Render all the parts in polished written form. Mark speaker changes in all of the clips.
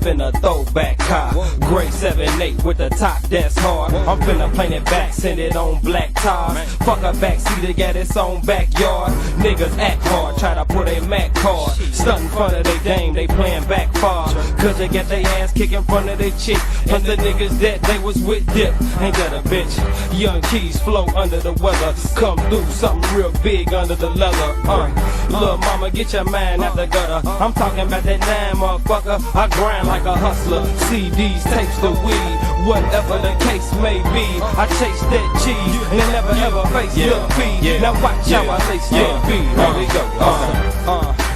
Speaker 1: up in a throwback car. Gray 7-8 with the top that's hard. I'm finna paint it back, send it on black tires. Fuck a backseat, it got its own backyard. Niggas act hard, try to put a Mac card. Stunt in front of they dame, they playin' back far. Cause they get their ass kicked in front of their chick. And the niggas that they was with dip. Ain't that a bitch? Young Keys flow under the weather. Come through something real big under the leather. Lil' mama, get your mind out the gutter. I'm talking about that 9, motherfucker. I grind like a hustler. CDs, tapes, the weed. Whatever the case may be, I chase that cheese and never ever face defeat. Now watch how I say speed. Here we go.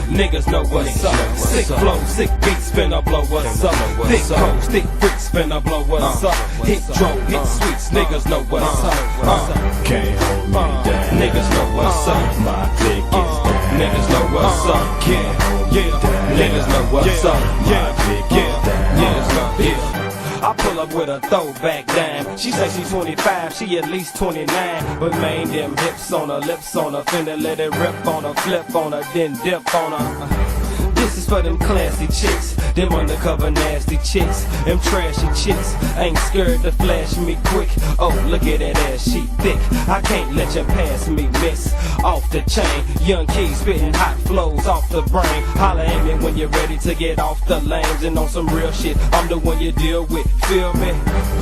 Speaker 1: Niggas know what's up. Sick flow, sick beats, finna blow what's up. Thick coats, thick freaks, finna blow what's up. Hit drone, hit sweets, niggas know what's up.
Speaker 2: Can't hold me down.
Speaker 1: Niggas know what's up.
Speaker 2: My click is down.
Speaker 1: Niggas know what's up.
Speaker 2: Can't hold me down.
Speaker 1: Niggas know what's up.
Speaker 2: My click is down.
Speaker 1: Niggas know, I pull up with a throwback dime. She say she 25, she at least 29. But man, them hips on her, lips on her, finna let it rip on her, flip on her, then dip on her. This is for them classy chicks, them undercover nasty chicks, them trashy chicks. Ain't scared to flash me quick. Oh, look at that ass, she thick. I can't let you pass me, miss. Off the chain, Young Keys spitting hot flows off the brain. Holla at me when you're ready to get off the lanes and on some real shit. I'm the one you deal with, feel me?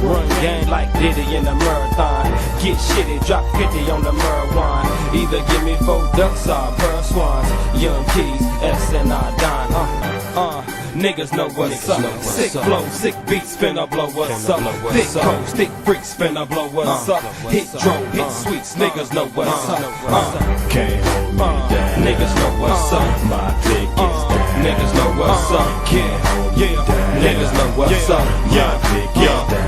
Speaker 1: Run game like Diddy in the marathon. Get shitty, drop 50 on the marijuana. Either give me 4 ducks or pearl swans. Young Keys, S&I Don. Niggas know what's up. Sick flow, sick beats, finna blow what's up. Thick coats, thick freaks, finna blow what's up. Hit drone, hit sweets, niggas know what's up.
Speaker 2: Can't hold me down.
Speaker 1: Niggas know what's up.
Speaker 2: My click is down.
Speaker 1: Niggas know what's up.
Speaker 2: Can't hold me down.
Speaker 1: Niggas know what's up.
Speaker 2: My click is down.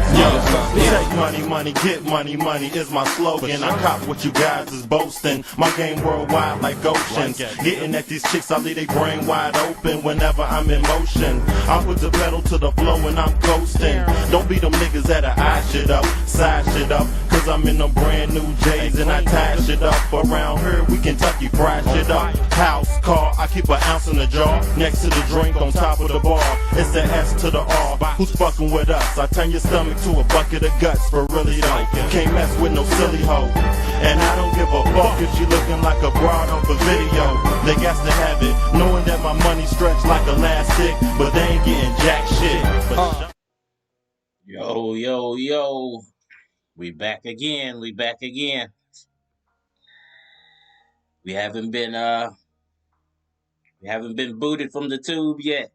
Speaker 3: Take money, money, get money, money is my slogan. I cop what you guys is boasting. My game worldwide like oceans. Getting at these chicks, I leave they brain wide open whenever I'm in motion. I put the pedal to the flow and I'm coasting. Don't be them niggas that eye shit up, side shit up. Cause I'm in them brand new J's and I tie shit up. Around here we Kentucky fry shit up. House, car, I keep an ounce in the jar. Next to the drink on top of the bar. It's the S to the R. Who's fucking with us? I turn your stomach to a bucket of guts for really though. Can't mess with no silly hoe. And I don't give a fuck if she looking like a broad off a video. They got to have it, knowing that my money stretched like elastic, but they ain't getting jack shit.
Speaker 4: Yo, yo, yo. We back again. We back again. We haven't been booted from the tube yet.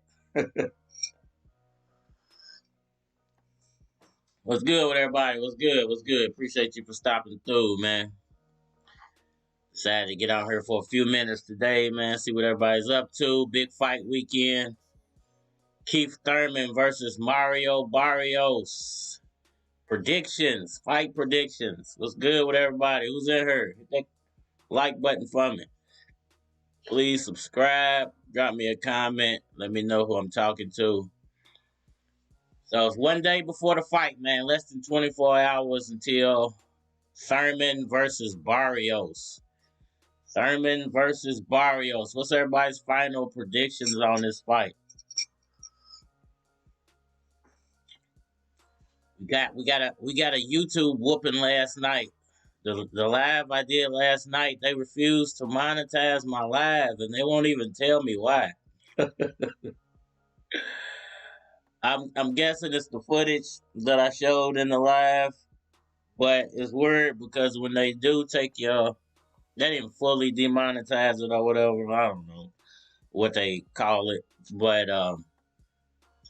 Speaker 4: What's good with everybody? What's good? What's good? Appreciate you for stopping through, man. Decided to get out here for a few minutes today, man. See what everybody's up to. Big fight weekend. Keith Thurman versus Mario Barrios. Predictions. Fight predictions. What's good with everybody? Who's in here? Hit that like button for me. Please subscribe. Drop me a comment. Let me know who I'm talking to. So it's one day before the fight, man. Less than 24 hours until Thurman versus Barrios. Thurman versus Barrios. What's everybody's final predictions on this fight? We got a YouTube whooping last night. The live I did last night, they refused to monetize my live, and they won't even tell me why. I'm guessing it's the footage that I showed in the live, but it's weird because when they do take they didn't fully demonetize it or whatever. I don't know what they call it, but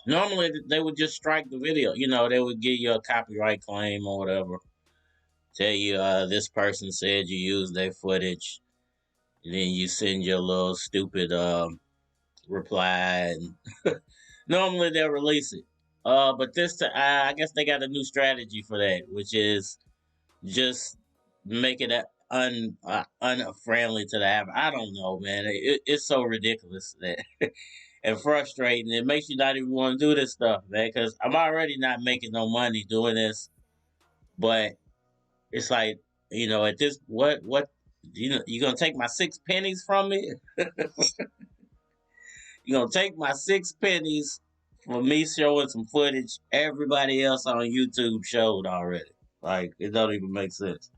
Speaker 4: normally they would just strike the video. You know, they would give you a copyright claim or whatever. Tell you this person said you used their footage, and then you send your little stupid reply, and normally they'll release it. But this time, I guess they got a new strategy for that, which is just make it unfriendly to the app. I don't know, man. It's so ridiculous that and frustrating. It makes you not even want to do this stuff, man, because I'm already not making no money doing this. But it's like, you know, at this, what, you know, you gonna take my 6 pennies from me? You gonna take my 6 pennies For me showing some footage everybody else on YouTube showed already. Like, it don't even make sense.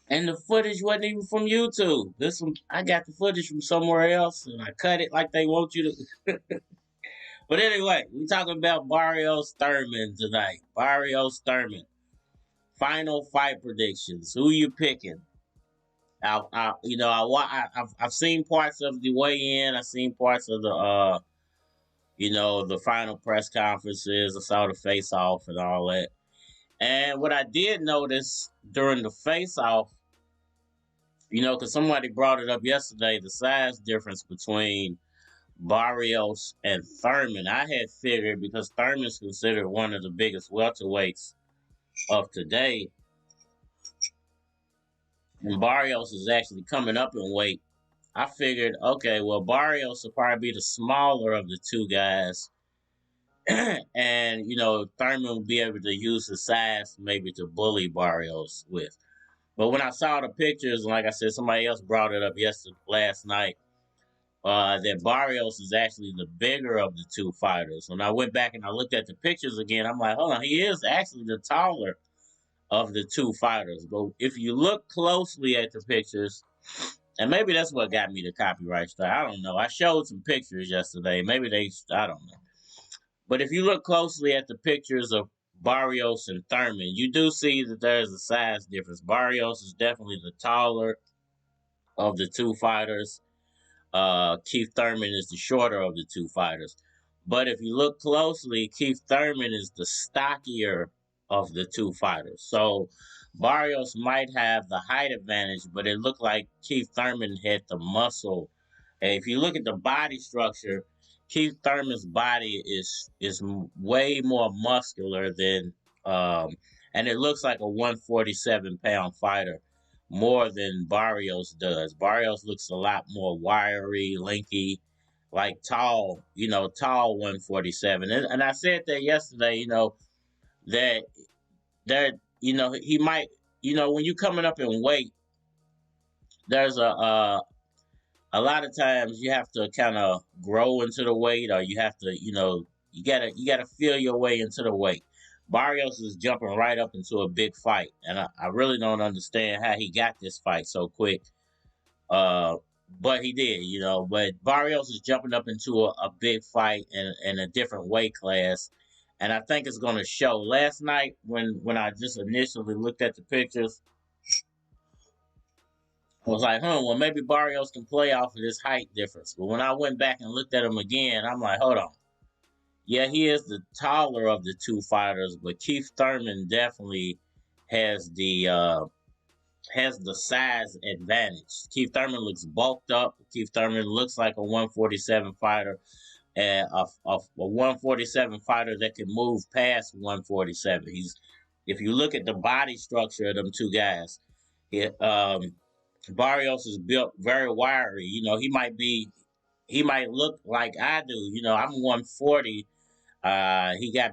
Speaker 4: And the footage wasn't even from YouTube. I got the footage from somewhere else, and I cut it like they want you to. But anyway, we talking about Barrios Thurman tonight. Barrios Thurman. Final fight predictions. Who you picking? I've seen parts of the weigh-in. I've seen parts of the final press conferences. I saw the face-off and all that. And what I did notice during the face-off, because somebody brought it up yesterday, the size difference between Barrios and Thurman. I had figured because Thurman's considered one of the biggest welterweights of today, and Barrios is actually coming up in weight. I figured, okay, well, Barrios will probably be the smaller of the two guys. And, Thurman will be able to use his size maybe to bully Barrios with. But when I saw the pictures, and like I said, somebody else brought it up last night, that Barrios is actually the bigger of the two fighters. When I went back and I looked at the pictures again, I'm like, hold on, he is actually the taller of the two fighters. But if you look closely at the pictures, and maybe that's what got me the copyright strike. I don't know. I showed some pictures yesterday. I don't know. But if you look closely at the pictures of Barrios and Thurman, you do see that there's a size difference. Barrios is definitely the taller of the two fighters. Keith Thurman is the shorter of the two fighters. But if you look closely, Keith Thurman is the stockier of the two fighters. So Barrios might have the height advantage, but it looked like Keith Thurman had the muscle. And if you look at the body structure, Keith Thurman's body is way more muscular than, and it looks like a 147-pound fighter more than Barrios does. Barrios looks a lot more wiry, lanky, like tall 147. And I said that yesterday, that he might, when you coming up in weight, there's a lot of times you have to kind of grow into the weight, or you have to, you gotta feel your way into the weight. Barrios is jumping right up into a big fight, and I really don't understand how he got this fight so quick. But he did, But Barrios is jumping up into a big fight in a different weight class, and I think it's going to show. Last night, when I just initially looked at the pictures, I was like, well, maybe Barrios can play off of this height difference. But when I went back and looked at him again, I'm like, hold on. Yeah, he is the taller of the two fighters, but Keith Thurman definitely has the size advantage. Keith Thurman looks bulked up. Keith Thurman looks like a 147 fighter, and a 147 fighter that can move past 147. If you look at the body structure of them two guys, Barrios is built very wiry. He might look like I do. I'm 140. They got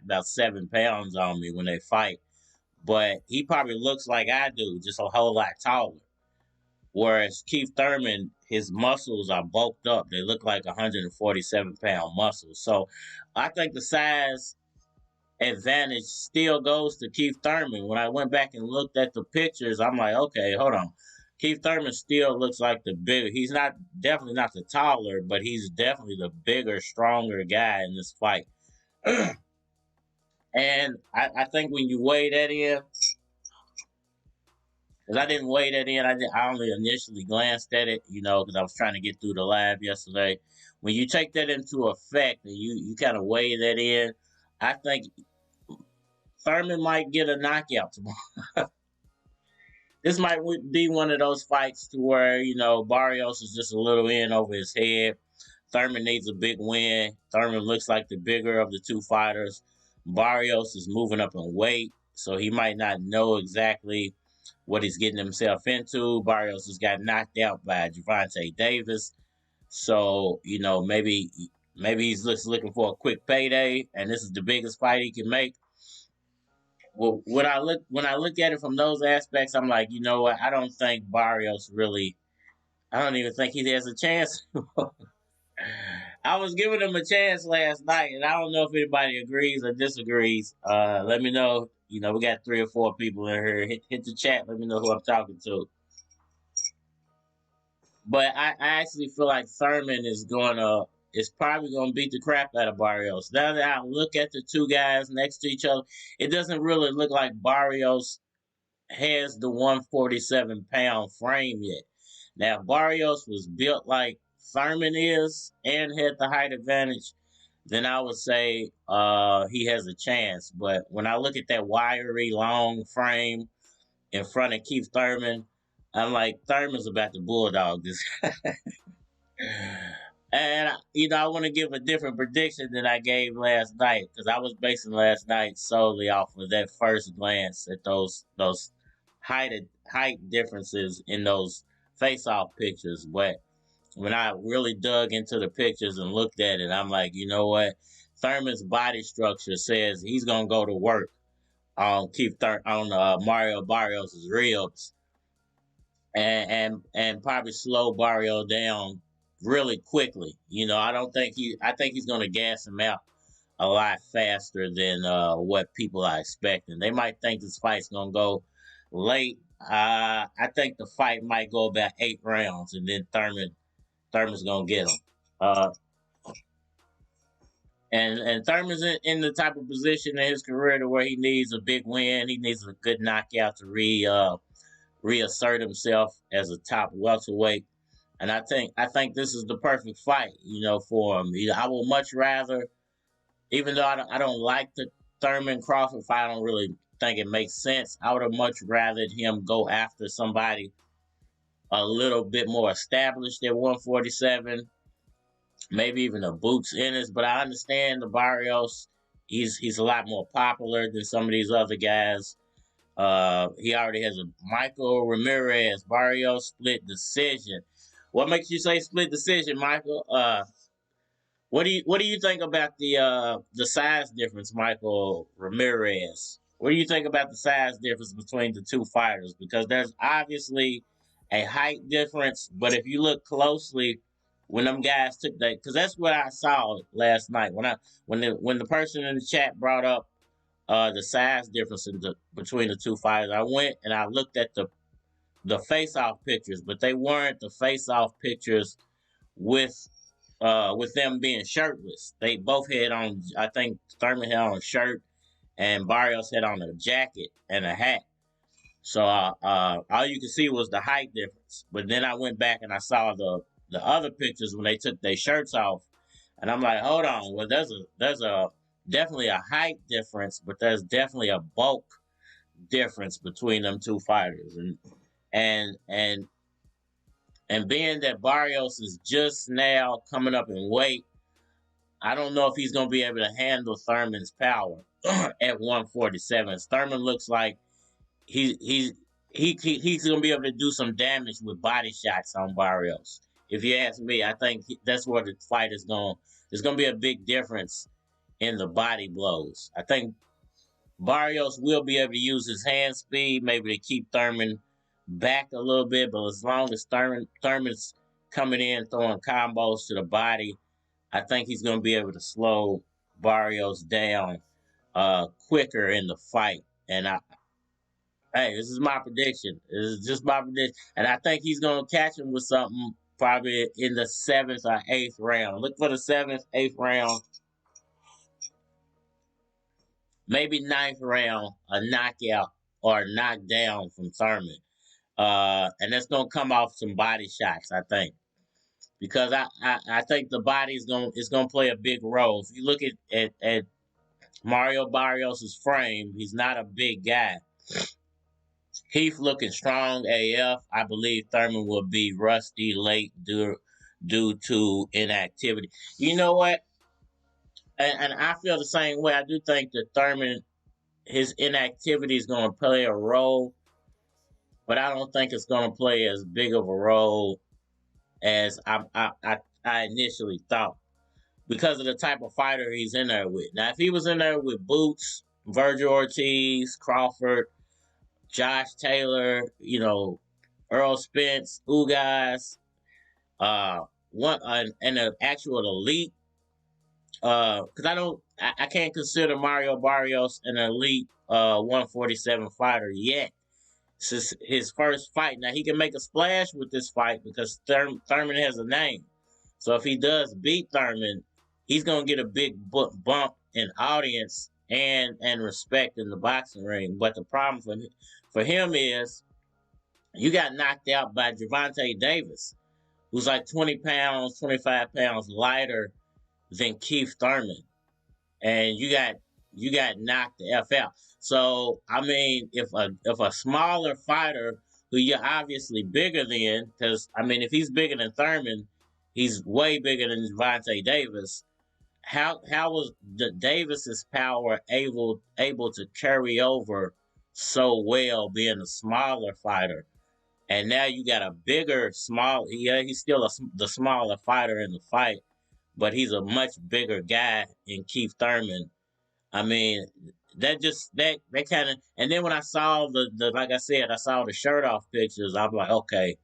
Speaker 4: about 7 pounds on me when they fight, but he probably looks like I do, just a whole lot taller. Whereas Keith Thurman, his muscles are bulked up. They look like 147-pound muscles. So I think the size advantage still goes to Keith Thurman. When I went back and looked at the pictures, I'm like, okay, hold on. Keith Thurman still looks like the bigger. He's definitely not the taller, but he's definitely the bigger, stronger guy in this fight. And I think when you weigh that in, because I didn't weigh that in, I only initially glanced at it, because I was trying to get through the live yesterday. When you take that into effect and you kind of weigh that in, I think Thurman might get a knockout tomorrow. This might be one of those fights to where, Barrios is just a little in over his head. Thurman needs a big win. Thurman looks like the bigger of the two fighters. Barrios is moving up in weight, so he might not know exactly what he's getting himself into. Barrios just got knocked out by Gervonta Davis. So, maybe he's just looking for a quick payday, and this is the biggest fight he can make. Well, when I look at it from those aspects, I'm like, you know what? I don't think Barrios really. I don't even think he has a chance. I was giving him a chance last night, and I don't know if anybody agrees or disagrees. Let me know. You know, we got 3 or 4 people in here. Hit the chat. Let me know who I'm talking to. But I actually feel like Thurman is probably gonna beat the crap out of Barrios. Now that I look at the two guys next to each other, it doesn't really look like Barrios has the 147-pound frame yet. Now, if Barrios was built like Thurman is and had the height advantage, then I would say he has a chance. But when I look at that wiry, long frame in front of Keith Thurman, I'm like, Thurman's about to bulldog this. And, you know, I want to give a different prediction than I gave last night because I was basing last night solely off of that first glance at those height differences in those face-off pictures. But when I really dug into the pictures and looked at it, I'm like, you know what? Thurman's body structure says he's gonna go to work on Mario Barrios' ribs and probably slow Barrio down really quickly. You know, I think he's gonna gas him out a lot faster than what people are expecting. They might think this fight's gonna go late. I think the fight might go about 8 rounds, and then Thurman's gonna get him. And Thurman's in the type of position in his career to where he needs a big win. He needs a good knockout to reassert himself as a top welterweight. And I think this is the perfect fight, you know, for him. I would much rather, even though I don't like the Thurman Crawford fight, I don't really think it makes sense. I would have much rather him go after somebody a little bit more established at 147, maybe even a Boots Ennis. But I understand the Barrios. He's a lot more popular than some of these other guys. He already has a Michael Ramirez Barrios split decision. What makes you say split decision, Michael? What do you think about the size difference, Michael Ramirez? What do you think about the size difference between the two fighters? Because there's obviously a height difference, but if you look closely, when them guys took that, because that's what I saw last night when the person in the chat brought up the size difference between the two fighters, I went and I looked at the face-off pictures, but they weren't the face-off pictures with them being shirtless. They both had on, I think Thurman had on a shirt and Barrios had on a jacket and a hat. So all you could see was the height difference. But then I went back and I saw the other pictures when they took their shirts off, and I'm like, hold on, well there's a definitely a height difference, but there's definitely a bulk difference between them two fighters, and being that Barrios is just now coming up in weight, I don't know if he's going to be able to handle Thurman's power at 147. Thurman looks like he's going to be able to do some damage with body shots on Barrios. If you ask me, I think that's where the fight is going. There's going to be a big difference in the body blows. I think Barrios will be able to use his hand speed, maybe to keep Thurman back a little bit, but as long as Thurman's coming in, throwing combos to the body, I think he's going to be able to slow Barrios down quicker in the fight. And hey, this is my prediction. This is just my prediction. And I think he's going to catch him with something probably in the 7th or 8th round. Look for the 7th, 8th round. Maybe 9th round, a knockout or a knockdown from Thurman. And that's going to come off some body shots, I think. Because I think the body is going to play a big role. If you look at Mario Barrios' frame, he's not a big guy. Heath looking strong AF. I believe Thurman will be rusty late due to inactivity. You know what? And I feel the same way. I do think that Thurman, his inactivity is going to play a role, but I don't think it's going to play as big of a role as I initially thought, because of the type of fighter he's in there with. Now, if he was in there with Boots, Virgil Ortiz, Crawford, Josh Taylor, you know, Earl Spence, Ugas, an actual elite. Because I can't consider Mario Barrios an elite 147 fighter yet. This is his first fight. Now he can make a splash with this fight because Thurman has a name. So if he does beat Thurman, he's gonna get a big bump in audience and respect in the boxing ring. But the problem for him is you got knocked out by Gervonta Davis, who's like 20 pounds, 25 pounds lighter than Keith Thurman, and you got knocked the f out. So I mean, if a smaller fighter who you're obviously bigger than, because I mean, if he's bigger than Thurman, he's way bigger than Gervonta Davis. How was the Davis's power able to carry over so well, being a smaller fighter? And now you got a bigger, small. Yeah, he's still the smaller fighter in the fight, but he's a much bigger guy in Keith Thurman. I mean, that kind of. And then when I saw the like I said, I saw the shirt off pictures. I'm like, okay,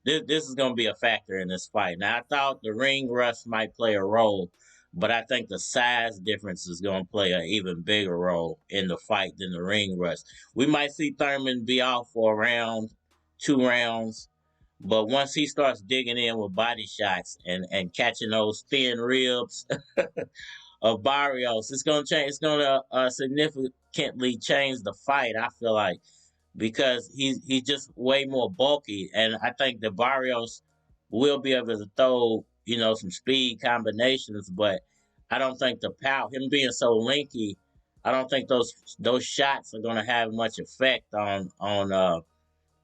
Speaker 4: this is going to be a factor in this fight. Now I thought the ring rust might play a role, but I think the size difference is going to play an even bigger role in the fight than the ring rust. We might see Thurman be off for a round, 2 rounds. But once he starts digging in with body shots and catching those thin ribs of Barrios, it's going to change. It's going to significantly change the fight, I feel like, because he's just way more bulky. And I think that Barrios will be able to throw, some speed combinations, but I don't think the power, him being so lanky, I don't think those shots are going to have much effect on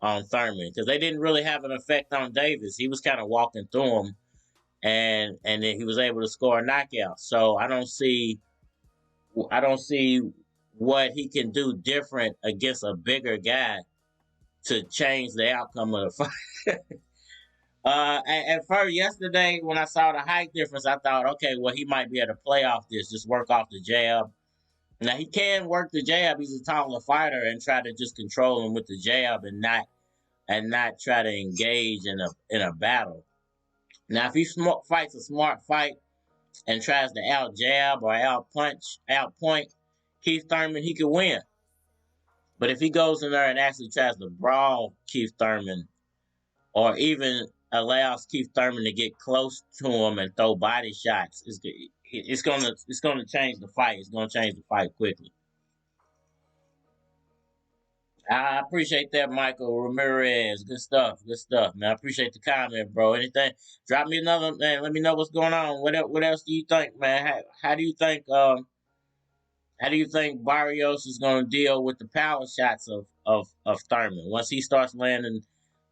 Speaker 4: Thurman, because they didn't really have an effect on Davis. He was kind of walking through him, and then he was able to score a knockout. So I don't see what he can do different against a bigger guy to change the outcome of the fight. At first, yesterday, when I saw the height difference, I thought, okay, well, he might be able to play off this, just work off the jab. Now, he can work the jab. He's a taller fighter, and try to just control him with the jab and not try to engage in a battle. Now, if he fights a smart fight and tries to out jab or out point Keith Thurman, he could win. But if he goes in there and actually tries to brawl Keith Thurman, or even allows Keith Thurman to get close to him and throw body shots, it's gonna change the fight. It's gonna change the fight quickly. I appreciate that, Michael Ramirez. Good stuff, man. I appreciate the comment, bro. Anything? Drop me another, man. Let me know what's going on. What else do you think, man? How do you think Barrios is going to deal with the power shots of Thurman once he starts landing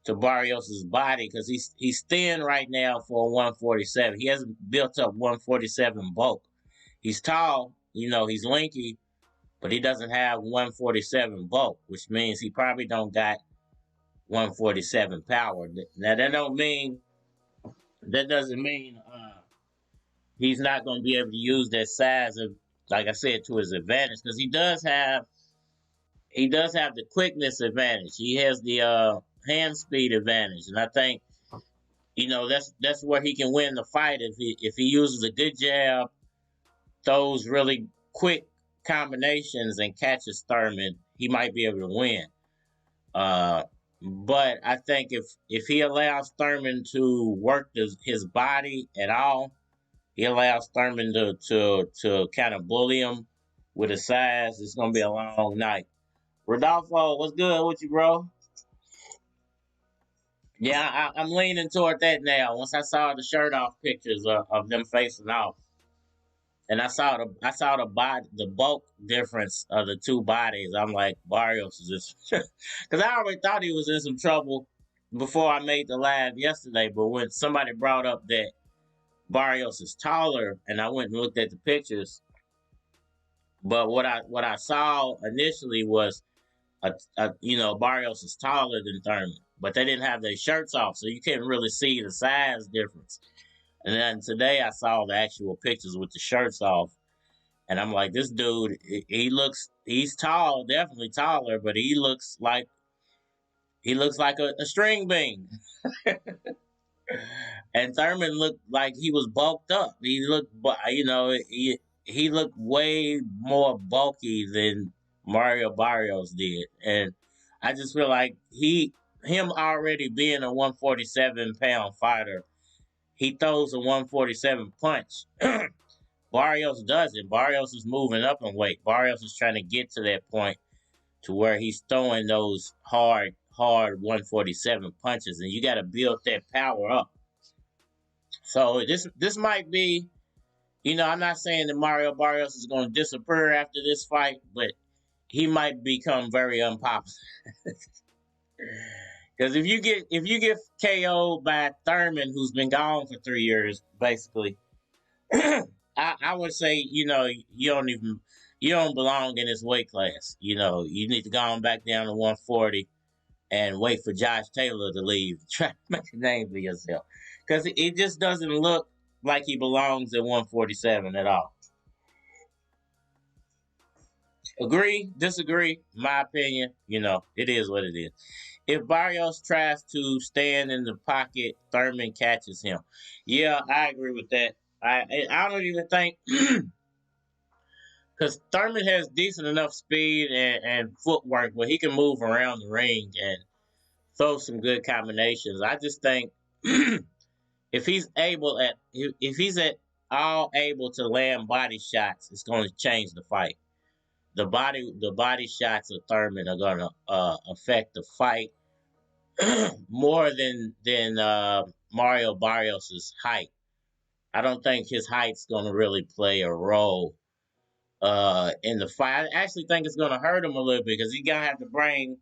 Speaker 4: to Barrios's body? Because he's thin right now for a 147. He hasn't built up 147 bulk. He's tall, he's lanky, but he doesn't have 147 bulk, which means he probably don't got 147 power. Now that doesn't mean he's not going to be able to use that size of, like I said, to his advantage, because he does have the quickness advantage. He has the hand speed advantage, and I think that's where he can win the fight if he uses a good jab, throws really quick combinations, and catches Thurman. He might be able to win. But I think if he allows Thurman to work his body at all, he allows Thurman to kind of bully him with his size, it's going to be a long night. Rodolfo, what's good with you, bro? Yeah, I'm leaning toward that now. Once I saw the shirt off pictures of them facing off, and I saw the bulk difference of the two bodies, I'm like, Barrios is just because I already thought he was in some trouble before I made the live yesterday. But when somebody brought up that Barrios is taller, and I went and looked at the pictures, but what I saw initially was Barrios is taller than Thurman, but they didn't have their shirts off, so you couldn't really see the size difference. And then today I saw the actual pictures with the shirts off, and I'm like, this dude, he's tall, definitely taller, but he looks like a string bean. And Thurman looked like he was bulked up. He looked, he looked way more bulky than Mario Barrios did, and I just feel like him already being a 147-pound fighter, he throws a 147 punch. Barrios doesn't. Barrios is moving up in weight. Barrios is trying to get to that point to where he's throwing those hard 147 punches, and you got to build that power up. So this might be, I'm not saying that Mario Barrios is going to disappear after this fight, but he might become very unpopular. Because if you get KO'd by Thurman, who's been gone for 3 years, basically, I would say you don't belong in this weight class. You need to go on back down to 140 and wait for Josh Taylor to leave. Try to make a name for yourself, because it just doesn't look like he belongs at 147 at all. Agree, disagree, my opinion, it is what it is. If Barrios tries to stand in the pocket, Thurman catches him. Yeah, I agree with that. I don't even think, because Thurman has decent enough speed and footwork where he can move around the ring and throw some good combinations. I just think if he's at all able to land body shots, it's going to change the fight. The body shots of Thurman are going to affect the fight more than Mario Barrios' height. I don't think his height's going to really play a role in the fight. I actually think it's going to hurt him a little bit, because he's going to have to bring,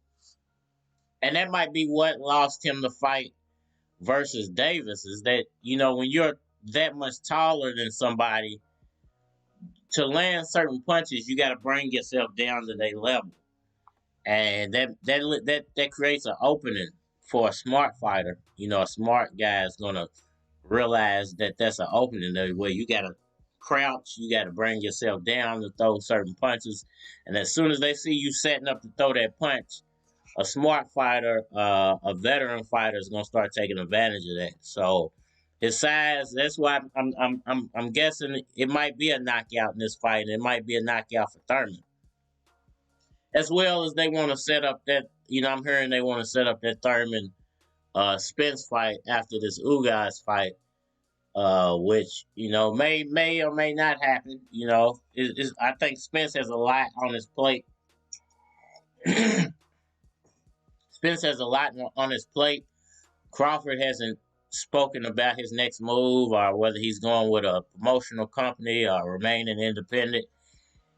Speaker 4: and that might be what lost him the fight versus Davis, is that, when you're that much taller than somebody, to land certain punches, you got to bring yourself down to their level, and that creates an opening for a smart fighter. A smart guy is gonna realize that that's an opening where you got to crouch, you got to bring yourself down to throw certain punches, and as soon as they see you setting up to throw that punch, a smart fighter, a veteran fighter, is gonna start taking advantage of that. So his size, that's why I'm guessing it might be a knockout in this fight, and it might be a knockout for Thurman. As well as they want to set up that, I'm hearing they want to set up that Thurman Spence fight after this Ugas fight, which, may or may not happen. I think Spence has a lot on his plate. Spence has a lot on his plate. Crawford hasn't spoken about his next move, or whether he's going with a promotional company or remaining independent.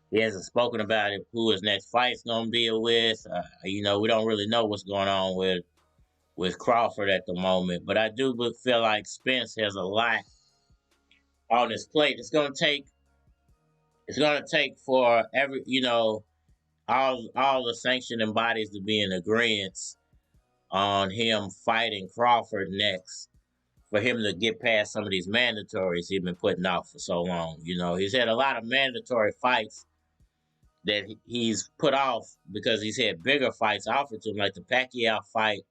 Speaker 4: He hasn't spoken about it, who his next fight's going to be with. We don't really know what's going on with Crawford at the moment. But I do feel like Spence has a lot on his plate. It's going to take for every, all the sanctioning bodies to be in agreement on him fighting Crawford next, for him to get past some of these mandatories he's been putting out for so long. He's had a lot of mandatory fights that he's put off because he's had bigger fights offered to him, like the Pacquiao fight.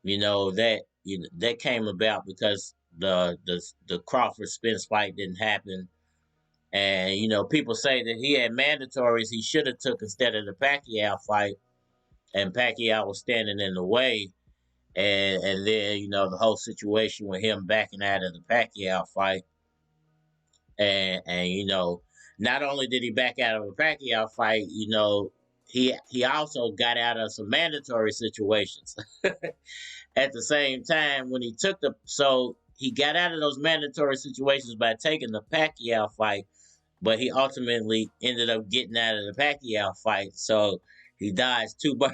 Speaker 4: That came about because the Crawford Spence fight didn't happen, and people say that he had mandatories he should have took instead of the Pacquiao fight, and Pacquiao was standing in the way. And then, the whole situation with him backing out of the Pacquiao fight. And not only did he back out of a Pacquiao fight, he also got out of some mandatory situations. At the same time, when he so he got out of those mandatory situations by taking the Pacquiao fight, but he ultimately ended up getting out of the Pacquiao fight. So he dodged two birds.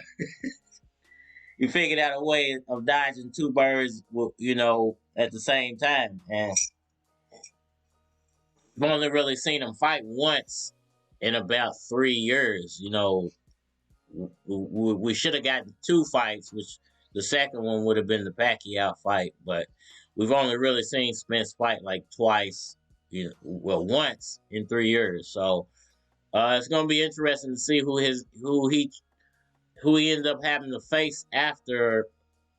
Speaker 4: He figured out a way of dodging two birds, at the same time. And I've only really seen him fight once in about 3 years. We should have gotten two fights, which the second one would have been the Pacquiao fight. But we've only really seen Spence fight like twice, once in 3 years. So it's going to be interesting to see who he ended up having to face after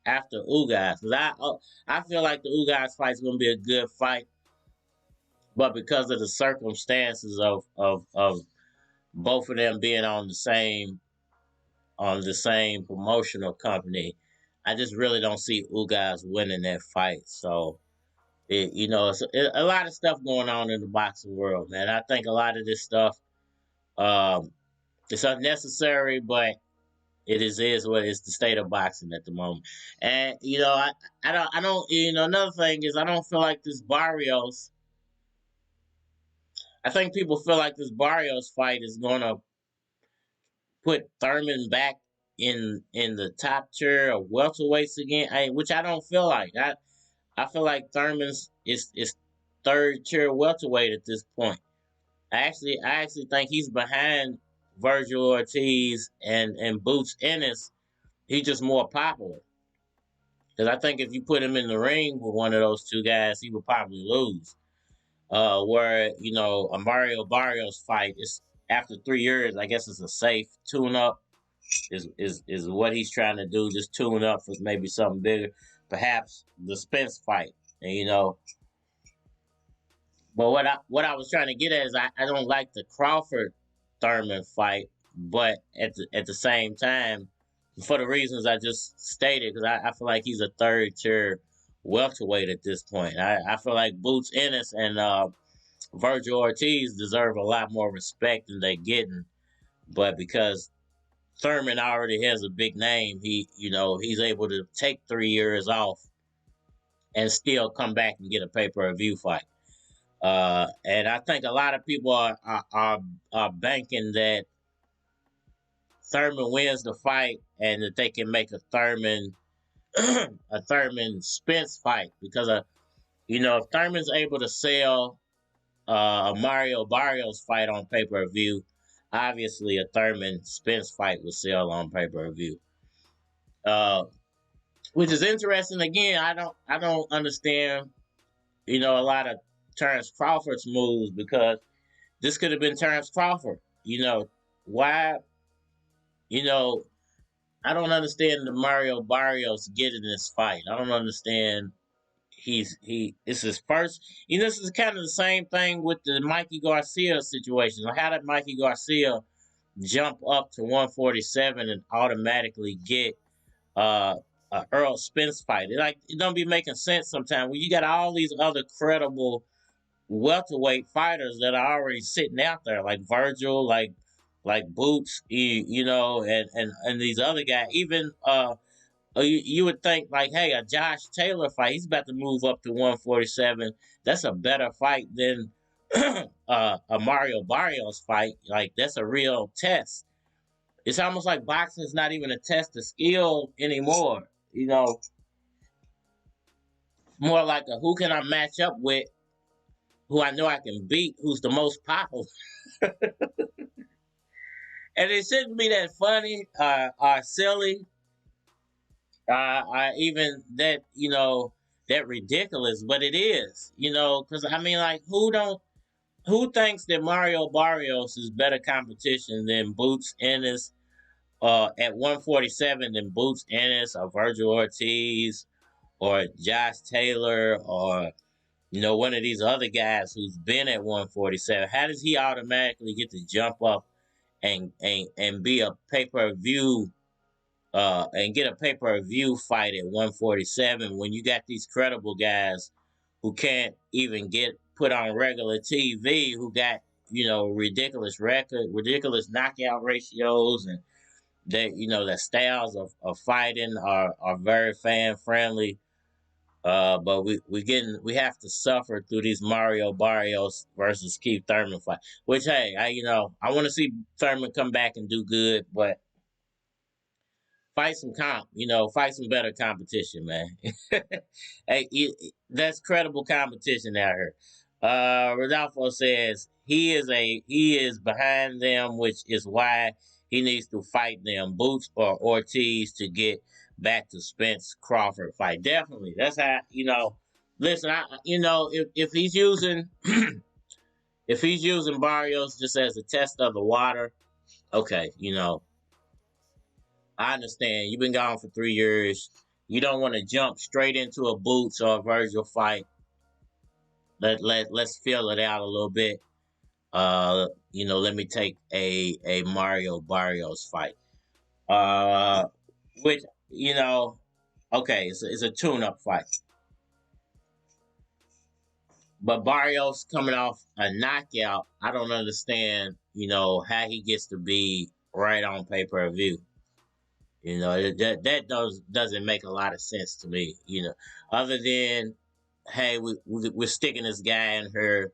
Speaker 4: after Ugas. Cause I feel like the Ugas fight's gonna be a good fight, but because of the circumstances of both of them being on the same promotional company, I just really don't see Ugas winning that fight. So it's a lot of stuff going on in the boxing world, man. I think a lot of this stuff, um, it's unnecessary, but it is what is the state of boxing at the moment. And I don't another thing is I don't feel like this Barrios. I think people feel like this Barrios fight is gonna put Thurman back in the top tier of welterweights again, which I don't feel like. I feel like Thurman's is third tier welterweight at this point. I actually think he's behind Virgil Ortiz and Boots Ennis. He's just more popular. Because I think if you put him in the ring with one of those two guys, he would probably lose. Where a Mario Barrios fight is after 3 years, I guess it's a safe tune up. Is what he's trying to do, just tune up for maybe something bigger, perhaps the Spence fight. And but what I was trying to get at is I don't like the Crawford Thurman fight, but at the same time, for the reasons I just stated, because I feel like he's a third tier welterweight at this point. I feel like Boots Ennis and Virgil Ortiz deserve a lot more respect than they're getting, but because Thurman already has a big name, he's able to take 3 years off and still come back and get a pay-per-view fight. And I think a lot of people are banking that Thurman wins the fight and that they can make a Thurman Spence fight because if Thurman's able to sell a Mario Barrios fight on pay-per-view, obviously a Thurman Spence fight would sell on pay-per-view. Which is interesting. Again, I don't understand a lot of Terrence Crawford's moves because this could have been Terrence Crawford. Why? I don't understand the Mario Barrios getting this fight. I don't understand. It's his first. This is kind of the same thing with the Mikey Garcia situation. How did Mikey Garcia jump up to 147 and automatically get a Earl Spence fight? It don't be making sense sometimes when you got all these other credible welterweight fighters that are already sitting out there, like Virgil, like Boots, and these other guys. Even you would think like, hey, a Josh Taylor fight, he's about to move up to 147. That's a better fight than a Mario Barrios fight. Like that's a real test. It's almost like boxing is not even a test of skill anymore. More like a who can I match up with, who I know I can beat, who's the most popular. And it shouldn't be that funny or silly. Even that, that ridiculous, but it is, because who thinks that Mario Barrios is better competition than Boots Ennis at 147 than Boots Ennis or Virgil Ortiz or Josh Taylor or one of these other guys who's been at 147? How does he automatically get to jump up and be a pay-per-view and get a pay-per-view fight at 147 when you got these credible guys who can't even get put on regular TV, who got ridiculous ridiculous knockout ratios, and their styles of fighting are very fan friendly. But we have to suffer through these Mario Barrios versus Keith Thurman fight. Which, hey, I want to see Thurman come back and do good, but fight some fight some better competition, man. Hey, that's credible competition out here. Rodolfo says he is behind them, which is why he needs to fight them, Boots or Ortiz, to get back to Spence Crawford fight. Definitely, that's how Listen, if he's using if he's using Barrios just as a test of the water, okay, I understand. You've been gone for 3 years. You don't want to jump straight into a Boots or a Virgil fight. Let's feel it out a little bit. Let me take a Mario Barrios fight. Which, okay, it's a tune-up fight. But Barrios coming off a knockout, I don't understand, how he gets to be right on pay-per-view. That doesn't make a lot of sense to me, other than, hey, we're sticking this guy in here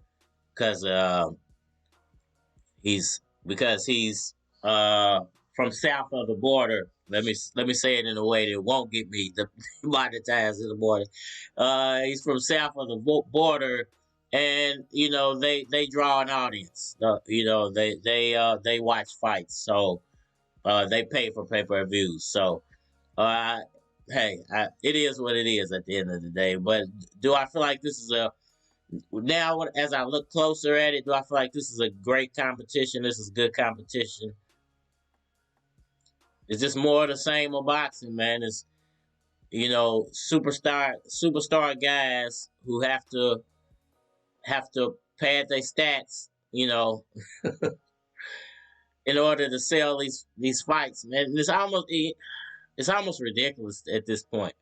Speaker 4: because he's from south of the border. Let me say it in a way that won't get me demonetized in the border. He's from south of the border, and they draw an audience. They watch fights, so they pay for pay-per-views. So hey, it is what it is at the end of the day. But do I feel like this is now, as I look closer at it, do I feel like this is a great competition? This is good competition. It's just more of the same of boxing, man. It's superstar guys who have to pad their stats, in order to sell these fights, man. It's almost ridiculous at this point.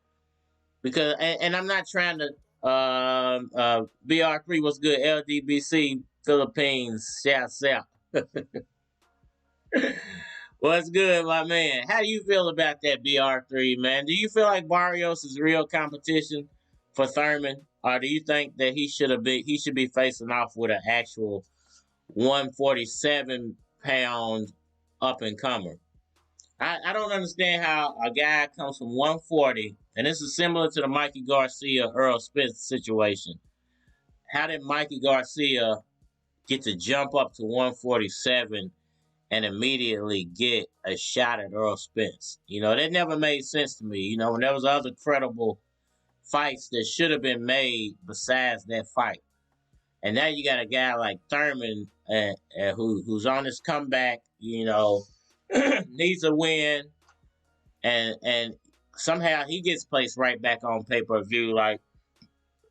Speaker 4: Because and I'm not trying to BR3 was good, LDBC Philippines, shouts out. What's good, my man? How do you feel about that BR3, man? Do you feel like Barrios is real competition for Thurman, or do you think that he should be facing off with an actual 147-pound up and comer? I don't understand how a guy comes from 140, and this is similar to the Mikey Garcia Earl Spence situation. How did Mikey Garcia get to jump up to 147 and immediately get a shot at Earl Spence? That never made sense to me. When there was other credible fights that should have been made besides that fight. And now you got a guy like Thurman who's on his comeback, needs a win, and somehow he gets placed right back on pay-per-view. Like,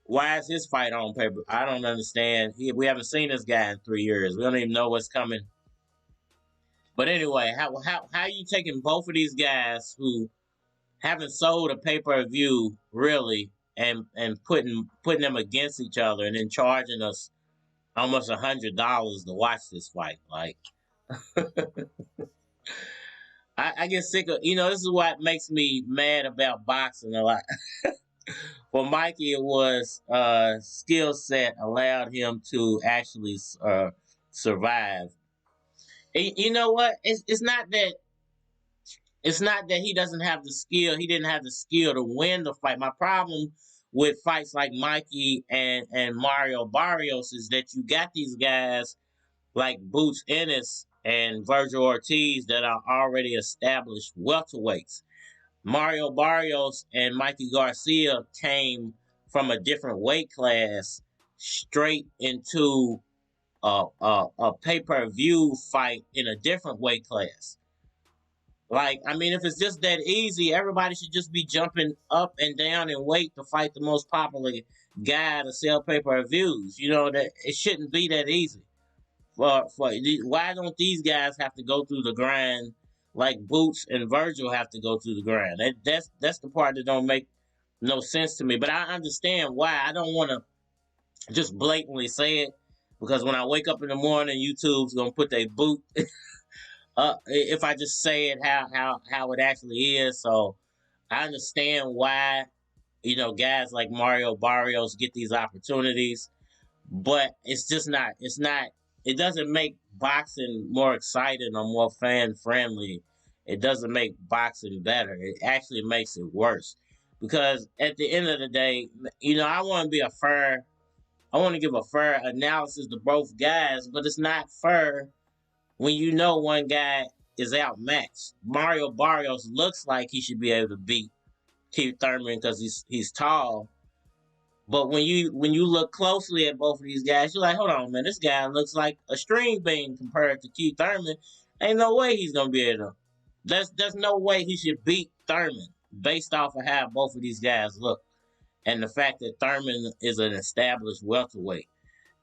Speaker 4: why is his fight on pay-per-view? I don't understand. We haven't seen this guy in 3 years. We don't even know what's coming. But anyway, how are you taking both of these guys who haven't sold a pay-per-view really and putting them against each other and then charging us almost $100 to watch this fight? Like, I get sick of, this is what makes me mad about boxing a lot. For Mikey, it was skill set allowed him to actually survive. You know what? It's not that he doesn't have the skill. He didn't have the skill to win the fight. My problem with fights like Mikey and Mario Barrios is that you got these guys like Boots Ennis and Virgil Ortiz that are already established welterweights. Mario Barrios and Mikey Garcia came from a different weight class straight into a pay-per-view fight in a different weight class. Like, I mean, if it's just that easy, everybody should just be jumping up and down in weight to fight the most popular guy to sell pay-per-views. That it shouldn't be that easy. Why don't these guys have to go through the grind like Boots and Virgil have to go through the grind? That's the part that don't make no sense to me. But I understand why. I don't want to just blatantly say it, because when I wake up in the morning, YouTube's gonna put their boot if I just say it how it actually is. So I understand why guys like Mario Barrios get these opportunities, but it's just not. It doesn't make boxing more exciting or more fan friendly. It doesn't make boxing better. It actually makes it worse, because at the end of the day, I want to give a fair analysis to both guys, but it's not fair when one guy is outmatched. Mario Barrios looks like he should be able to beat Keith Thurman because he's tall. But when you look closely at both of these guys, you're like, hold on, man, this guy looks like a string bean compared to Keith Thurman. Ain't no way he's gonna be able to. There's no way he should beat Thurman. based off of how both of these guys look, and the fact that Thurman is an established welterweight,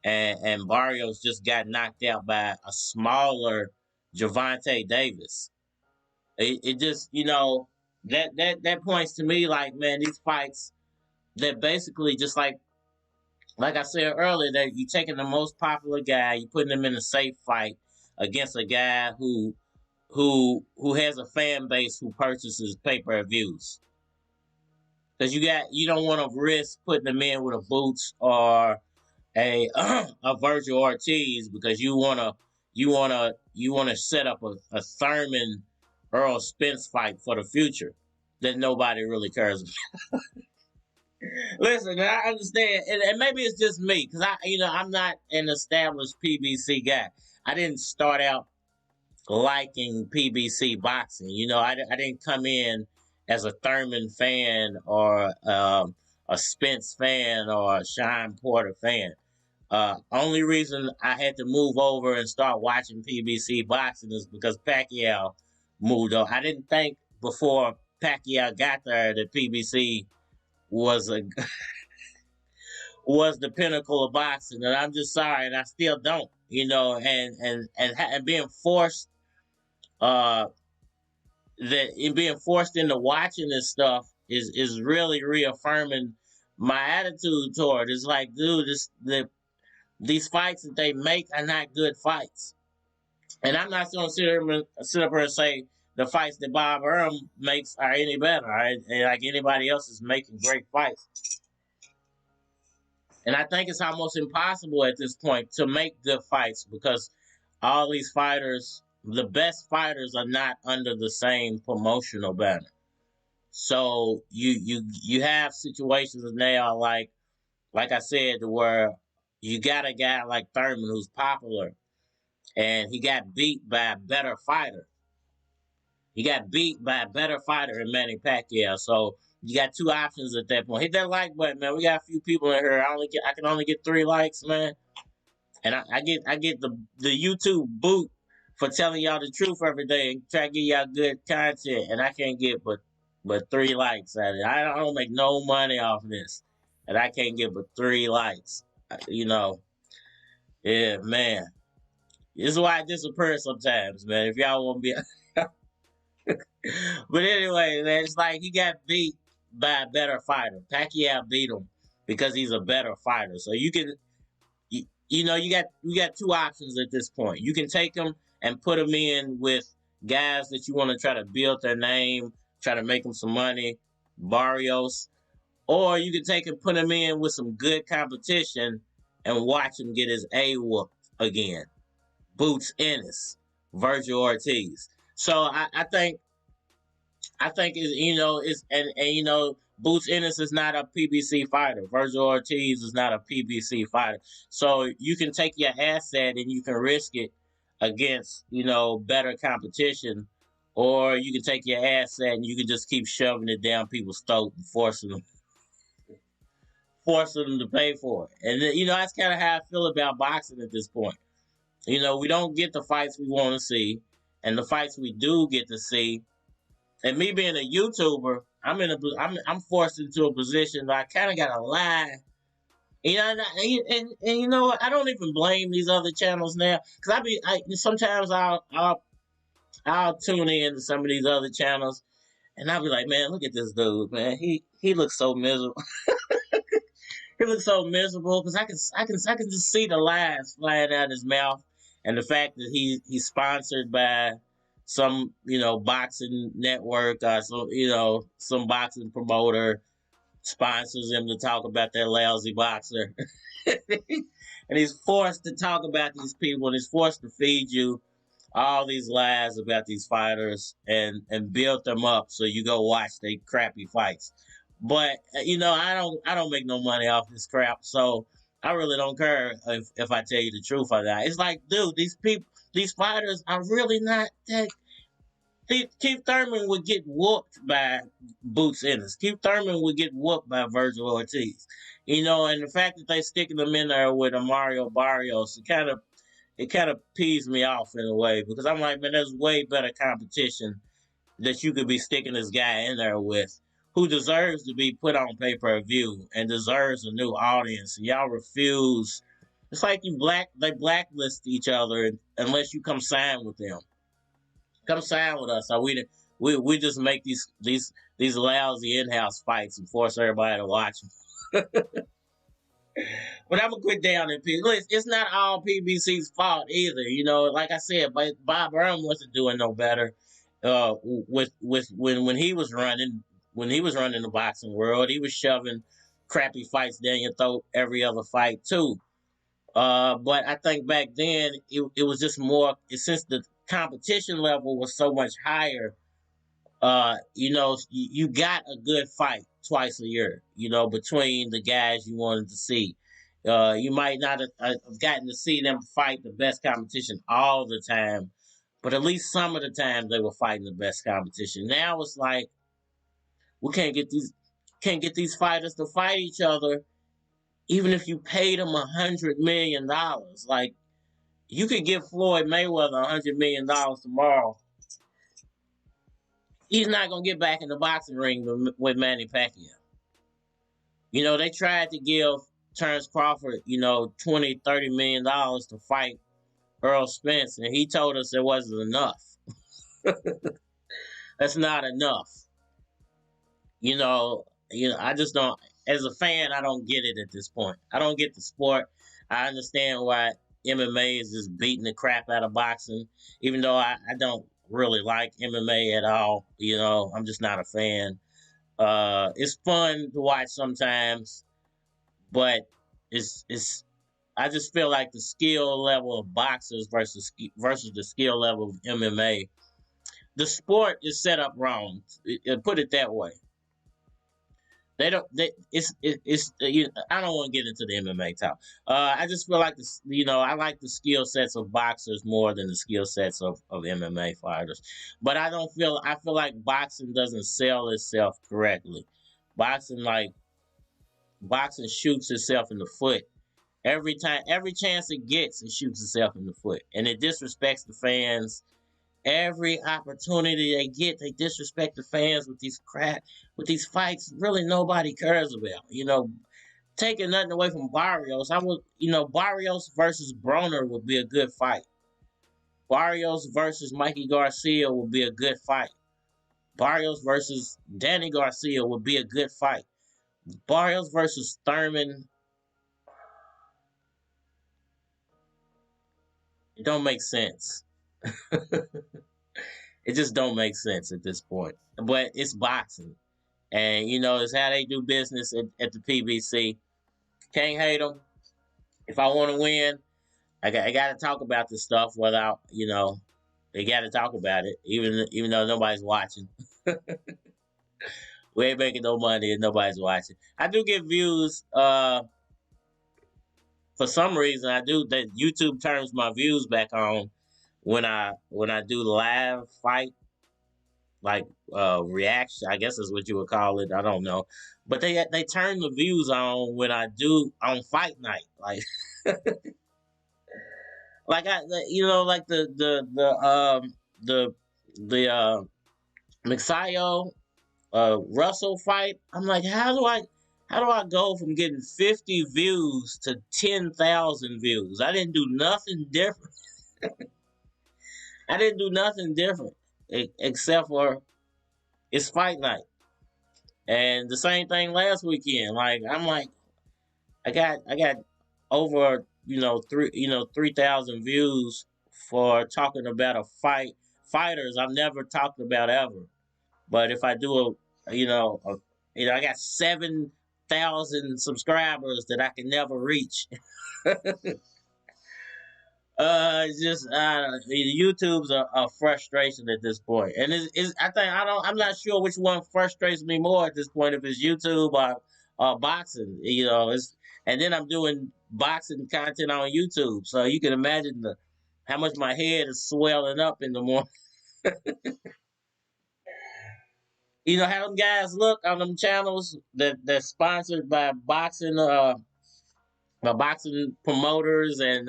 Speaker 4: and Barrios just got knocked out by a smaller Javante Davis. It just, that points to me like, man, these fights, they're basically just like I said earlier, that you taking the most popular guy, you putting him in a safe fight against a guy who has a fan base who purchases pay-per-views. Because you don't want to risk putting them in with a Boots or a Virgil Ortiz, because you wanna set up a Thurman Earl Spence fight for the future that nobody really cares about. Listen, I understand, and maybe it's just me, because I'm not an established PBC guy. I didn't start out liking PBC boxing. I didn't come in as a Thurman fan or a Spence fan or a Sean Porter fan. Only reason I had to move over and start watching PBC boxing is because Pacquiao moved on. I didn't think before Pacquiao got there that PBC was was the pinnacle of boxing, and I'm just sorry, and I still don't, and being forced, being forced into watching this stuff is really reaffirming my attitude toward it. It's like, dude, these fights that they make are not good fights. And I'm not going to sit up here and say the fights that Bob Arum makes are any better, right? And like anybody else is making great fights. And I think it's almost impossible at this point to make good fights, because all these fighters, the best fighters, are not under the same promotional banner. So you have situations now, like I said, where you got a guy like Thurman who's popular, and he got beat by a better fighter. He got beat by a better fighter in Manny Pacquiao. So you got two options at that point. Hit that like button, man. We got a few people in here. I can only get 3 likes, man. And I get the YouTube boot for telling y'all the truth every day and try to get y'all good content, and I can't get but 3 likes at it. I don't make no money off this, and I can't get but 3 likes. Yeah, man. This is why I disappear sometimes, man. If y'all want to be, but anyway, man, it's like he got beat by a better fighter. Pacquiao beat him because he's a better fighter. So you got 2 options at this point. You can take him and put him in with guys that you want to try to build their name, try to make them some money, Barrios, or you can take and put him in with some good competition and watch him get his A whooped again. Boots Ennis, Virgil Ortiz. So I think Boots Ennis is not a PBC fighter. Virgil Ortiz is not a PBC fighter. So you can take your asset and you can risk it against, better competition, or you can take your asset and you can just keep shoving it down people's throat and forcing them to pay for it. And that's kind of how I feel about boxing at this point. We don't get the fights we want to see, and the fights we do get to see. And me being a YouTuber, I'm forced into a position where I kind of gotta lie. And you know what? I don't even blame these other channels now, because sometimes I'll tune in to some of these other channels, and I'll be like, man, look at this dude, man. He looks so miserable. He looks so miserable, because I can just see the lies flying out of his mouth, and the fact that he's sponsored by some boxing network, or some boxing promoter sponsors him to talk about that lousy boxer. And he's forced to talk about these people, and he's forced to feed you all these lies about these fighters and build them up so you go watch their crappy fights. But I don't make no money off this crap, so I really don't care if I tell you the truth or not. It's like, dude, these fighters are really not that. Keith Thurman would get whooped by Boots Ennis. Keith Thurman would get whooped by Virgil Ortiz. And the fact that they sticking them in there with a Mario Barrios, it kind of pees me off in a way, because I'm like, man, there's way better competition that you could be sticking this guy in there with, who deserves to be put on pay-per-view and deserves a new audience. Y'all refuse. It's like they blacklist each other unless you come sign with them. Come sign with us. So we just make these lousy in-house fights and force everybody to watch them. But I'm gonna quit down in P. Listen, it's not all PBC's fault either. You know, like I said, but Bob Burnham wasn't doing no better. With when he was running the boxing world, he was shoving crappy fights down your throat every other fight too. But I think back then it was just more, since the competition level was so much higher. You know, you got a good fight twice a year, you know, between the guys you wanted to see. You might not have gotten to see them fight the best competition all the time, but at least some of the time they were fighting the best competition. Now it's like we can't get these fighters to fight each other, even if you paid them $100 million. Like, you could give Floyd Mayweather $100 million tomorrow. He's not going to get back in the boxing ring with Manny Pacquiao. You know, they tried to give Terrence Crawford, you know, $20, $30 million to fight Earl Spence, and he told us it wasn't enough. That's not enough. You know, I just don't, as a fan, I don't get it at this point. I don't get the sport. I understand why MMA is just beating the crap out of boxing, even though I don't really like MMA at all. You know, I'm just not a fan. It's fun to watch sometimes, but it's I just feel like the skill level of boxers versus the skill level of MMA, the sport is set up wrong. Put it that way. They don't. It's. I don't want to get into the MMA talk. I just feel like I like the skill sets of boxers more than the skill sets of MMA fighters. But I don't feel. I feel like boxing doesn't sell itself correctly. Boxing shoots itself in the foot every time. Every chance it gets, it shoots itself in the foot, and it disrespects the fans. Every opportunity they get, they disrespect the fans with these fights. Really, nobody cares about. You know, taking nothing away from Barrios, Barrios versus Broner would be a good fight. Barrios versus Mikey Garcia would be a good fight. Barrios versus Danny Garcia would be a good fight. Barrios versus Thurman, it don't make sense. It just don't make sense at this point. But it's boxing. And, you know, it's how they do business at the PBC. Can't hate them. If I want to win, I got to talk about this stuff without, they got to talk about it, even though nobody's watching. We ain't making no money and nobody's watching. I do get views. For some reason, that YouTube turns my views back on when I do live fight, like reaction. I guess is what you would call it. I don't know, but they turn the views on when I do on fight night, like like the Mixayo Russell fight. I'm like, how do I go from getting 50 views to 10,000 views? I didn't do nothing different. I didn't do nothing different except for it's fight night. And the same thing last weekend. Like, I'm like, I got over 3,000 views for talking about a fighters I've never talked about ever. But if I do I got 7,000 subscribers that I can never reach. YouTube's a frustration at this point, and I'm not sure which one frustrates me more at this point, if it's YouTube or boxing. And then I'm doing boxing content on YouTube, so you can imagine how much my head is swelling up in the morning. You know how them guys look on them channels that's sponsored by boxing promoters and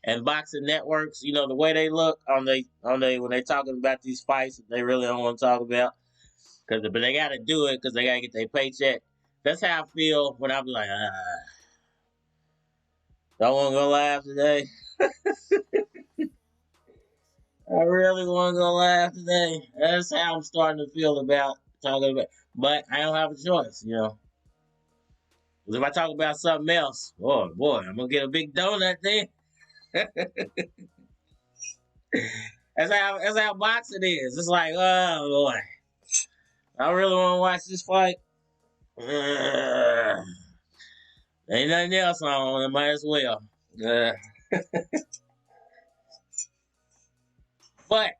Speaker 4: And boxing networks, you know, the way they look when they talking about these fights that they really don't want to talk about, but they got to do it because they got to get their paycheck. That's how I feel when I be like, don't want to go live today. I really want to go live today. That's how I'm starting to feel about talking about. But I don't have a choice, you know. Because if I talk about something else, oh boy, I'm gonna get a big donut then. That's how boxing is. It's like, oh boy, I really want to watch this fight. Ain't nothing else on. I might as well. But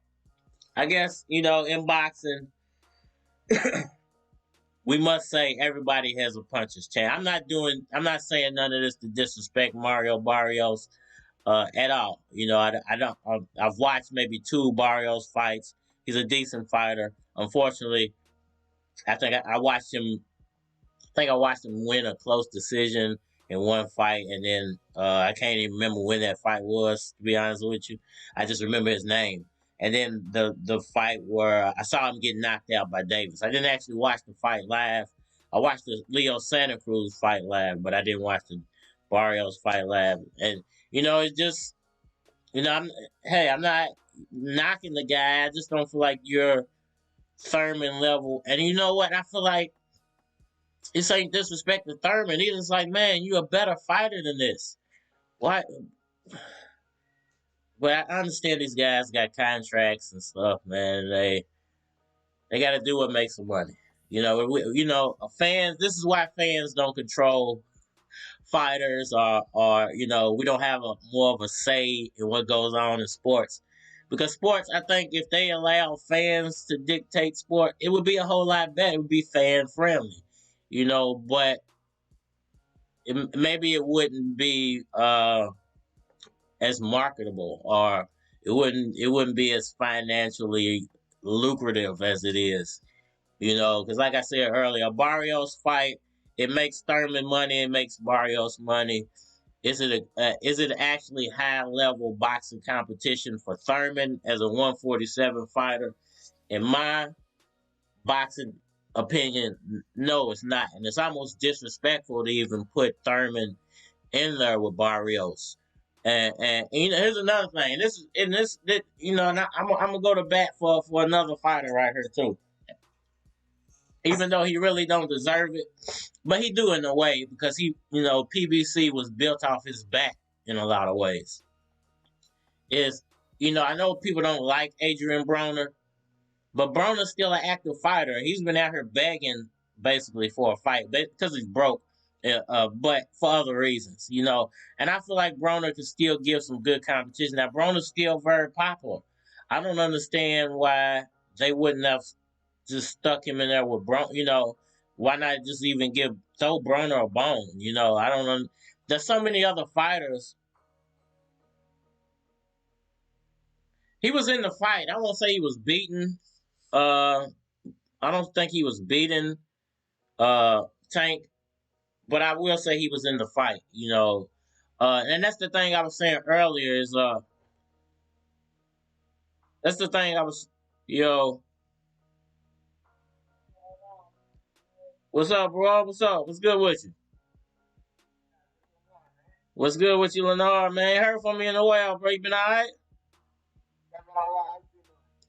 Speaker 4: I guess in boxing, we must say everybody has a puncher's chance. I'm not saying none of this to disrespect Mario Barrios at all. I've watched maybe 2 Barrios fights. He's a decent fighter. Unfortunately, I think I watched him. I think I watched him win a close decision in one fight, and then I can't even remember when that fight was. To be honest with you, I just remember his name. And then the fight where I saw him get knocked out by Davis. I didn't actually watch the fight live. I watched the Leo Santa Cruz fight live, but I didn't watch the Barrios fight live. And it's just I'm not knocking the guy. I just don't feel like you're Thurman level. And you know what? I feel like this ain't disrespect to Thurman. He's just like, man, you a better fighter than this. Why? But I understand these guys got contracts and stuff, man. They got to do what makes them money. Fans. This is why fans don't control fighters, or we don't have more of a say in what goes on in sports. Because sports, I think, if they allow fans to dictate sport, it would be a whole lot better. It would be fan friendly, But maybe it wouldn't be as marketable, or it wouldn't be as financially lucrative as it is. Because like I said earlier, a Barrios fight, it makes Thurman money, it makes Barrios money. Is it actually high level boxing competition for Thurman as a 147 fighter? In my boxing opinion, no, it's not, and it's almost disrespectful to even put Thurman in there with Barrios. And here's another thing. And I'm gonna go to bat for another fighter right here too. Even though he really don't deserve it, but he do in a way, because PBC was built off his back in a lot of ways. I know people don't like Adrian Broner, but Broner's still an active fighter. He's been out here begging basically for a fight because he's broke, but for other reasons, And I feel like Broner could still give some good competition. Now, Broner's still very popular. I don't understand why they wouldn't have just stuck him in there with Broner. Why not just even throw Broner a bone? I don't know. There's so many other fighters. He was in the fight. I won't say he was beaten. I don't think he was beating Tank, but I will say he was in the fight. And that's the thing I was saying earlier is that's the thing I was What's up, bro? What's up? What's good with you? What's good with you, Lennar, man? Heard from me in a while, bro. You been alright?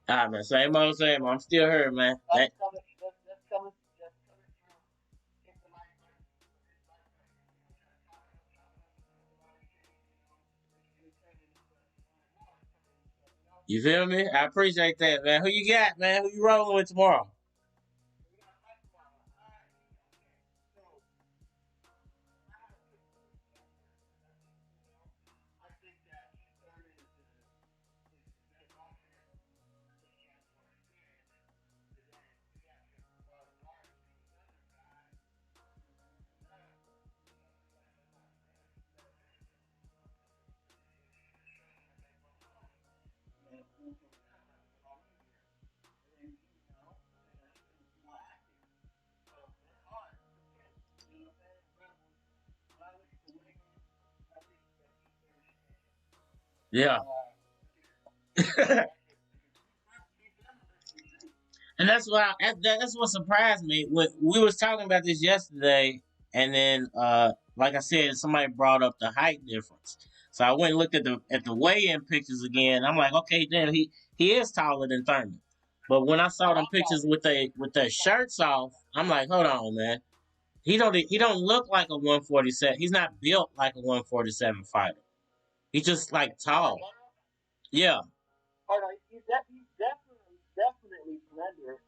Speaker 4: Alright, man. Same old, same old. I'm still here, man. You feel me? I appreciate that, man. Who you got, man? Who you rolling with tomorrow? Yeah. And that's what surprised me. We was talking about this yesterday, and then like I said, somebody brought up the height difference. So I went and looked at the weigh-in pictures again. I'm like, okay, then he is taller than Thurman. But when I saw them pictures with their shirts off, I'm like, hold on, man. He don't look like a 147. He's not built like a 147 fighter. He's just like tall. Yeah.
Speaker 5: Oh no, he's definitely slender.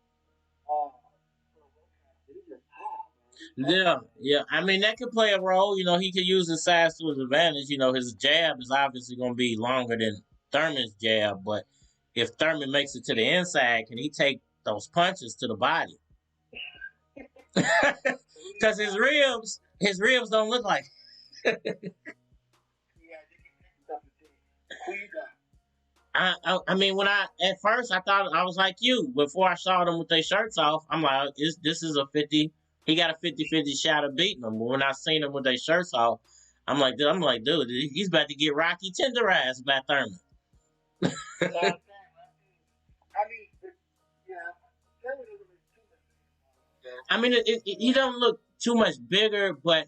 Speaker 5: He's just tall, man.
Speaker 4: Yeah. I mean, that could play a role. He could use his size to his advantage. His jab is obviously going to be longer than Thurman's jab, but if Thurman makes it to the inside, can he take those punches to the body? Because his ribs don't look like.
Speaker 5: Yeah, they can take stuff to who you got.
Speaker 4: I mean, at first I thought I was like you. Before I saw them with their shirts off, I'm like, this is a 50. He got a 50-50 shot of beating them. But when I seen them with their shirts off, I'm like, dude, he's about to get Rocky tenderized by Thurman.
Speaker 5: I mean, yeah, Thurman doesn't look too much.
Speaker 4: I mean, he don't look too much bigger, but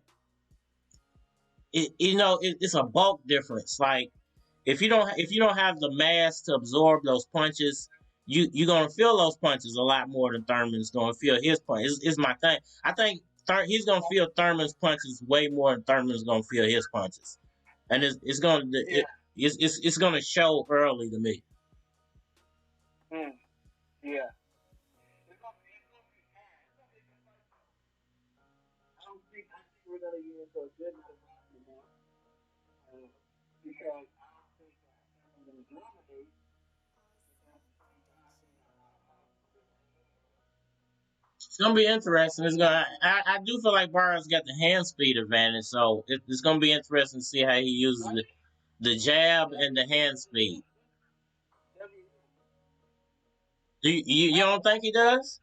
Speaker 4: it's a bulk difference. Like if you don't have the mass to absorb those punches, you're gonna feel those punches a lot more than Thurman's gonna feel his punch. Is my thing. I think he's gonna feel Thurman's punches way more than Thurman's gonna feel his punches, and it's gonna show early to me.
Speaker 5: Yeah. I think we're gonna get into a good night anymore. Because I don't think that I'm gonna dominate.
Speaker 4: It's gonna be interesting. I do feel like Barrios got the hand speed advantage, so it's gonna be interesting to see how he uses the jab and the hand speed. Do you don't think he does?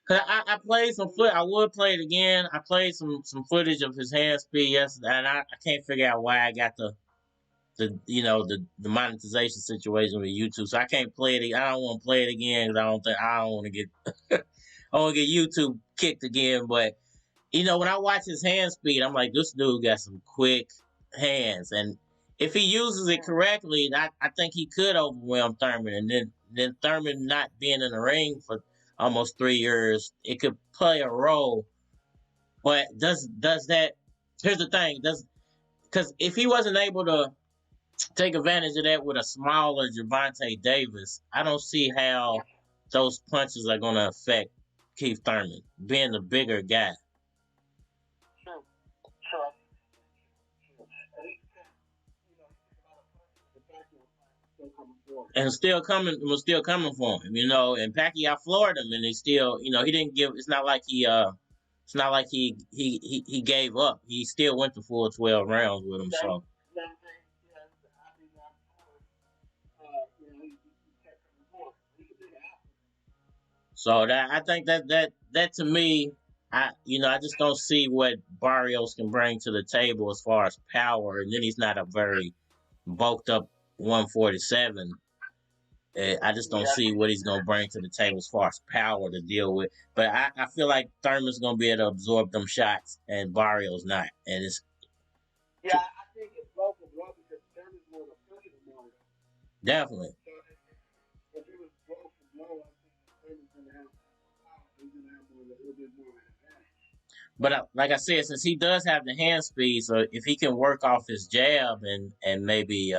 Speaker 4: Cause I played some foot. I would play it again. I played some footage of his hand speed yesterday, and I can't figure out why I got the monetization situation with YouTube. So I can't play it. I don't want to play it again because I don't want to get I want to get YouTube kicked again. But when I watch his hand speed, I'm like, this dude got some quick hands, and if he uses it correctly, I think he could overwhelm Thurman. And then Thurman not being in the ring for almost 3 years, it could play a role. But does that? Here's the thing: because if he wasn't able to take advantage of that with a smaller Gervonta Davis, I don't see how those punches are going to affect Keith Thurman being the bigger guy.
Speaker 5: Sure.
Speaker 4: And still coming for him, and Pacquiao floored him, and he still, he didn't give. It's not like he gave up. He still went the full 12 rounds with him. So. So I think that to me, I just don't see what Barrios can bring to the table as far as power, and then he's not a very bulked up 147. I just don't see what he's going to bring to the table as far as power to deal with. But I feel like Thurman's going to be able to absorb them shots, and Barrios not. And it's
Speaker 5: I think it's blow for blow because Thurman's more of a push than Mario.
Speaker 4: Definitely.
Speaker 5: So if it was blow for blow, I think Thurman's going to have power. He's going to have a little bit more of an advantage.
Speaker 4: But like I said, since he does have the hand speed, so if he can work off his jab and maybe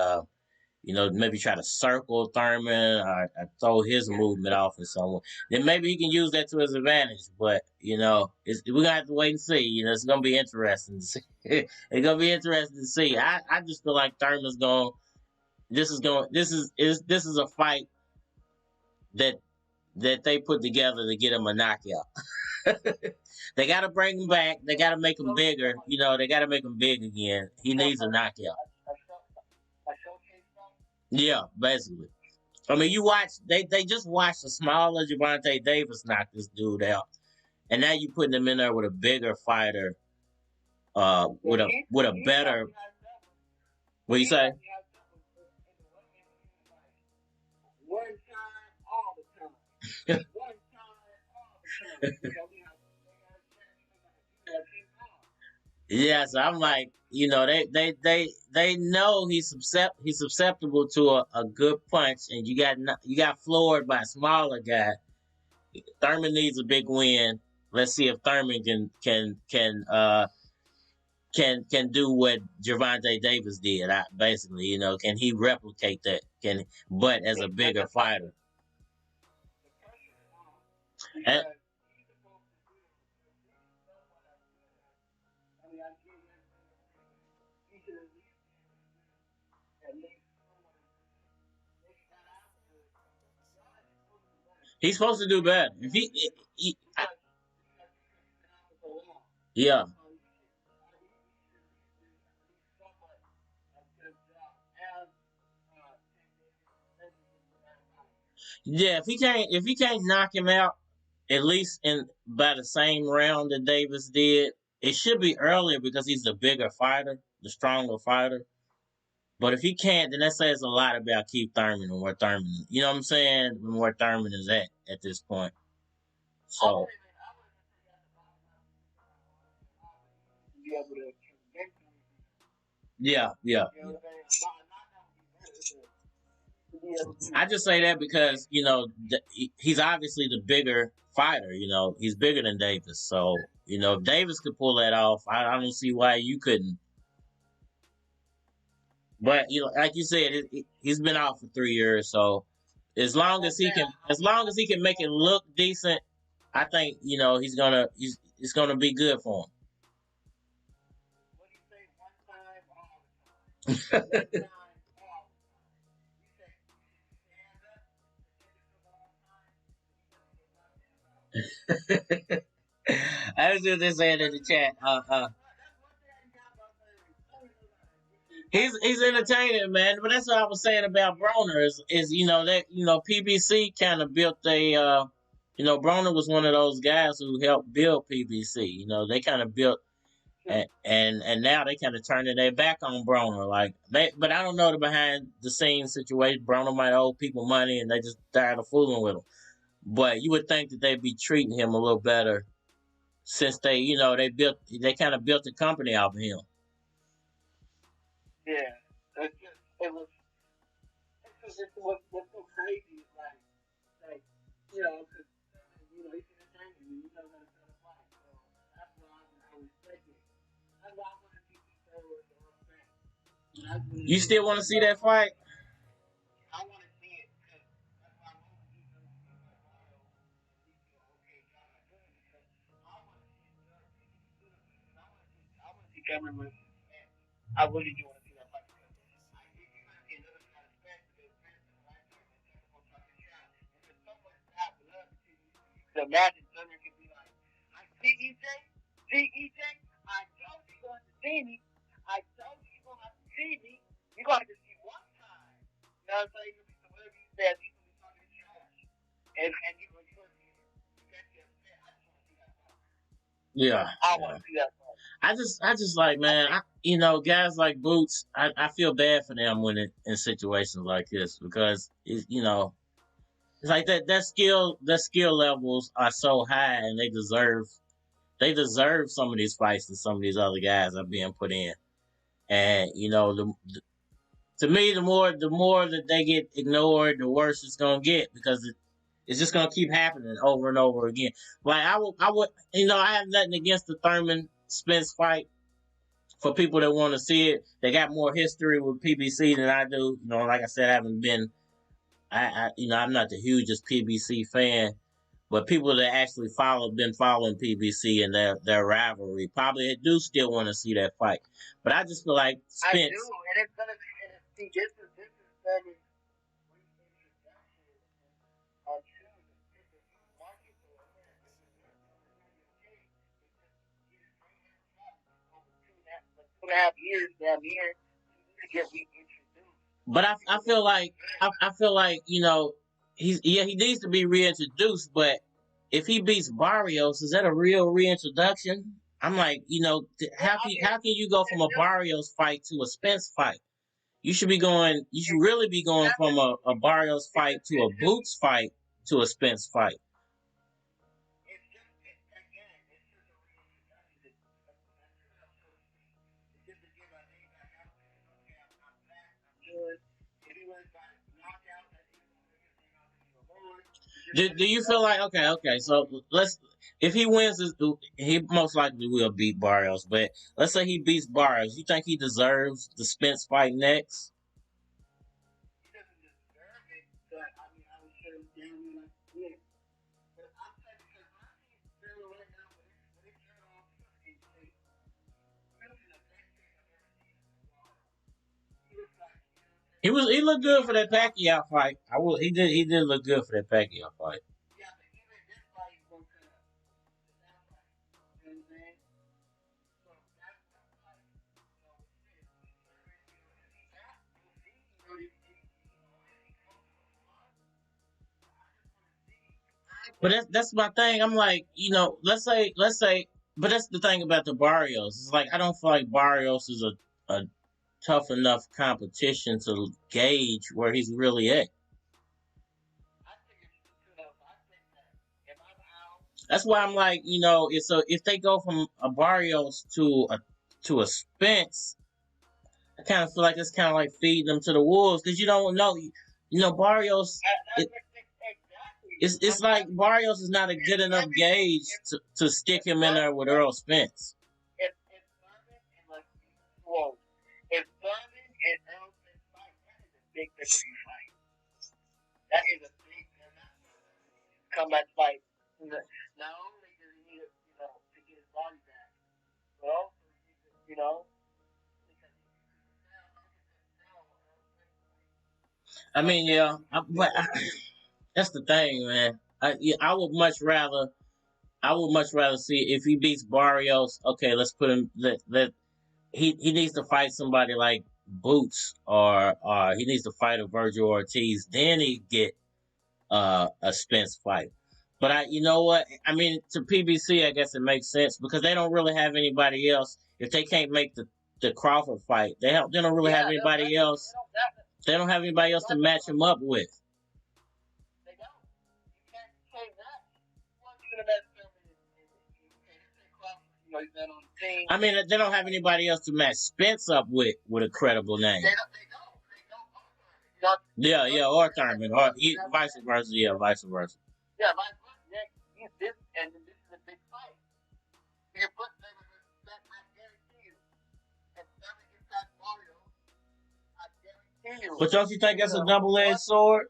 Speaker 4: maybe try to circle Thurman or throw his movement off or someone, then maybe he can use that to his advantage. But we're gonna have to wait and see. It's gonna be interesting to see. It's gonna be interesting to see. I just feel like Thurman's going. This is a fight that they put together to get him a knockout. They got to bring him back. They got to make him bigger. They got to make him big again. He needs a knockout. Yeah, basically. I mean, you watch. They just watched a smaller Gervonta Davis knock this dude out, and now you putting him in there with a bigger fighter with a better. What you say?
Speaker 5: One time, all the time. One time, all the time.
Speaker 4: Yes, I'm like, they know he's susceptible to a good punch, and you got floored by a smaller guy. Thurman needs a big win. Let's see if Thurman can do what Gervonta Davis did. Basically, can he replicate that? But as a bigger fighter. And, he's supposed to do better. If yeah. Yeah, if he can't knock him out at least in by the same round that Davis did, it should be earlier because he's the bigger fighter, the stronger fighter. But if he can't, then that says a lot about Keith Thurman and where Thurman, you know what I'm saying, and where Thurman is at this point. So. Yeah. I just say that because he's obviously the bigger fighter. He's bigger than Davis. So if Davis could pull that off, I don't see why you couldn't. But like you said, he's been out for 3 years. So as long as he can make it look decent, I think it's gonna be good for him.
Speaker 5: What do you say? One time, all the time.
Speaker 4: I was just saying in the chat. He's entertaining, man. But that's what I was saying about Broner is that PBC kind of built Broner was one of those guys who helped build PBC. They kind of built. And now they kind of turning their back on Broner, but I don't know the behind the scenes situation. Broner might owe people money, and they just tired of fooling with him. But you would think that they'd be treating him a little better since they kind of built the company off of him.
Speaker 5: Yeah, it was so crazy. Like because he's entertaining me. He knows how to set a fight. So that's why I respect it. That's why I want to see these stories.
Speaker 4: You still want to see that fight?
Speaker 5: I want to see it because that's why I want to see them. I want to see Cameron with. I really do want to see that fight because I think you're going to see another kind of spec because there's so much bad blood to you. You can imagine Thurman could be like, I see EJ, I told you going to see me. I told you you're going to have to see me. You're going to see one time. You know what I'm saying? So whatever you said, he's going to be talking trash. And you're going to see it. You got to get upset. I just want to see that fight.
Speaker 4: Yeah.
Speaker 5: I want to see that fight.
Speaker 4: I just like, man, guys like Boots, I feel bad for them when in situations like this because it's like that skill levels are so high and they deserve some of these fights that some of these other guys are being put in. And to me, the more that they get ignored, the worse it's gonna get because it's just gonna keep happening over and over again. Like I would I have nothing against the Thurman Spence fight. For people that want to see it, they got more history with PBC than I do. Like I said, I haven't been. I'm not the hugest PBC fan, but people that actually been following PBC and their rivalry probably do still want to see that fight. But I just feel like Spence.
Speaker 5: I do, and it's gonna see this is Thurman's reintroduction onto the market for America. 2.5 years down here to get reintroduced.
Speaker 4: But I feel like he needs to be reintroduced. But if he beats Barrios, is that a real reintroduction? I'm like, how can you go from a Barrios fight to a Spence fight? You should really be going from a Barrios fight to a Boots fight to a Spence fight.
Speaker 5: It's just, again, it's just a real it's just to get my name back out there. Okay, I'm back, I'm good. If he was by knockout, I think he's going to get his name out there even more.
Speaker 4: Do you feel like okay? So if he wins this, he most likely will beat Barrios. But let's say he beats Barrios, you think he deserves the Spence fight next?
Speaker 5: He doesn't deserve it, but I mean, I would shut him down when I win. But I'm saying because when I see Thurman right now, when they turn off the state, he looks in the best shape I've ever seen him in a while. He looks like,
Speaker 4: He looked good for that Pacquiao fight. He did look good for that Pacquiao fight.
Speaker 5: yeah, but even this fight is going to cut up. The down fight. You know what I'm saying? So that's like, shit. Thurman, if he acts, we'll see. If he comes to a lot, I just want to see.
Speaker 4: But that's my thing. I'm like, let's say, but that's the thing about the Barrios. It's like I don't feel like Barrios is a tough enough competition to gauge where he's really at.
Speaker 5: I think it's too tough. I think that if I'm out,
Speaker 4: That's why I'm like, if they go from a Barrios to a Spence, I kind of feel like it's kind of like feeding them to the wolves because you don't know, Barrios.
Speaker 5: exactly.
Speaker 4: It's like Barrios is not a good enough gauge to stick him in there with Earl Spence.
Speaker 5: If Thurman and let's be whoa, if Thurman and Earl Spence fight, that is a big victory fight. That is a big comeback fight. Not only does he need to get his body back, but also because
Speaker 4: I mean, yeah, but that's the thing, man. I would much rather see if he beats Barrios. Okay, let's put him. He needs to fight somebody like Boots or he needs to fight a Virgil Ortiz. Then he get a Spence fight. But you know what? I mean, to PBC, I guess it makes sense because they don't really have anybody else. If they can't make the Crawford fight, they don't really have anybody else. They don't have anybody else to match him up with.
Speaker 5: They don't. You can't say that. One of the best Thurman he's not on the team.
Speaker 4: I mean, they don't have anybody else to match Spence up with a credible name.
Speaker 5: They don't.
Speaker 4: Yeah, or Thurman, or vice versa. Yeah, vice versa.
Speaker 5: Yeah, vice versa. Yeah, this is a big fight. You can put Thurman versus Spence, I guarantee you. If Thurman gets that Mario, I guarantee you.
Speaker 4: But don't you think that's a double-edged sword?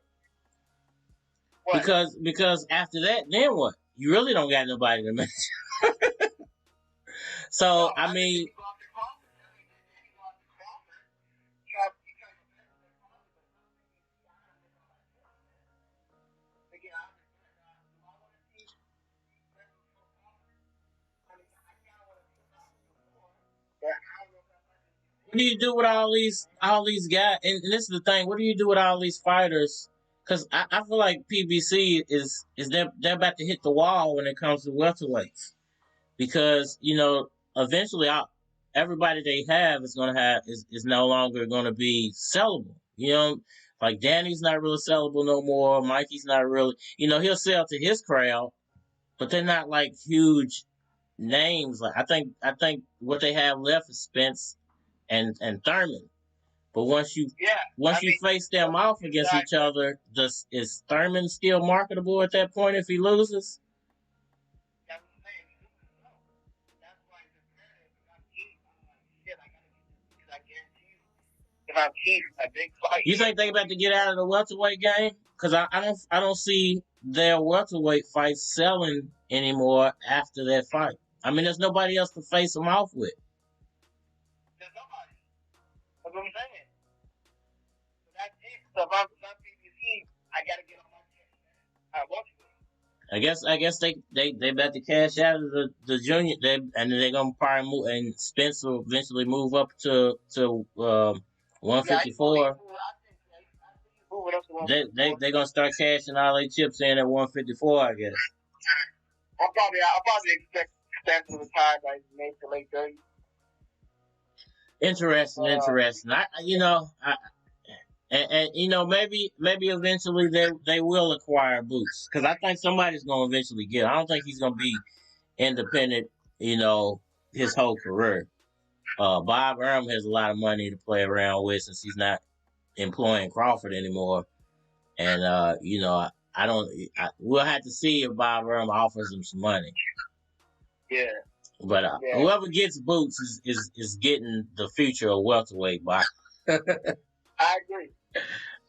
Speaker 5: What?
Speaker 4: Because after that, then what? You really don't got nobody to match. So I mean. What do you do with all these guys? And this is the thing. What do you do with all these fighters? Because I feel like PBC is they're about to hit the wall when it comes to welterweights. Because eventually everybody they have is no longer going to be sellable. Like Danny's not really sellable no more. Mikey's not really. He'll sell to his crowd, but they're not like huge names. Like I think what they have left is Spence and Thurman. But once you face them off against each other, is Thurman still marketable at that point if he loses?
Speaker 5: That's what I'm saying. That's why it's imperative. I guarantee you, if I'm Keith, a big fight.
Speaker 4: You think they about to get out of the welterweight game? Because I don't see their welterweight fight selling anymore after that fight. I mean, there's nobody else to face them off with.
Speaker 5: There's nobody. That's what I'm saying. So that's it. So if I'm PBC, I gotta get on my chest, man. I want to.
Speaker 4: I guess they about to cash out of the junior, and they're gonna probably move, and Spence will eventually move up to 154. They're gonna start cashing all their chips in at 154, I guess.
Speaker 5: I'll probably expect especially with time like mid to late 30s.
Speaker 4: Interesting. Maybe eventually they will acquire Boots because I think somebody's going to eventually get. I don't think he's going to be independent. His whole career. Bob Arum has a lot of money to play around with since he's not employing Crawford anymore, and I don't. We'll have to see if Bob Arum offers him some money.
Speaker 5: Yeah.
Speaker 4: But whoever gets Boots is getting the future of welterweight boxing.
Speaker 5: I agree.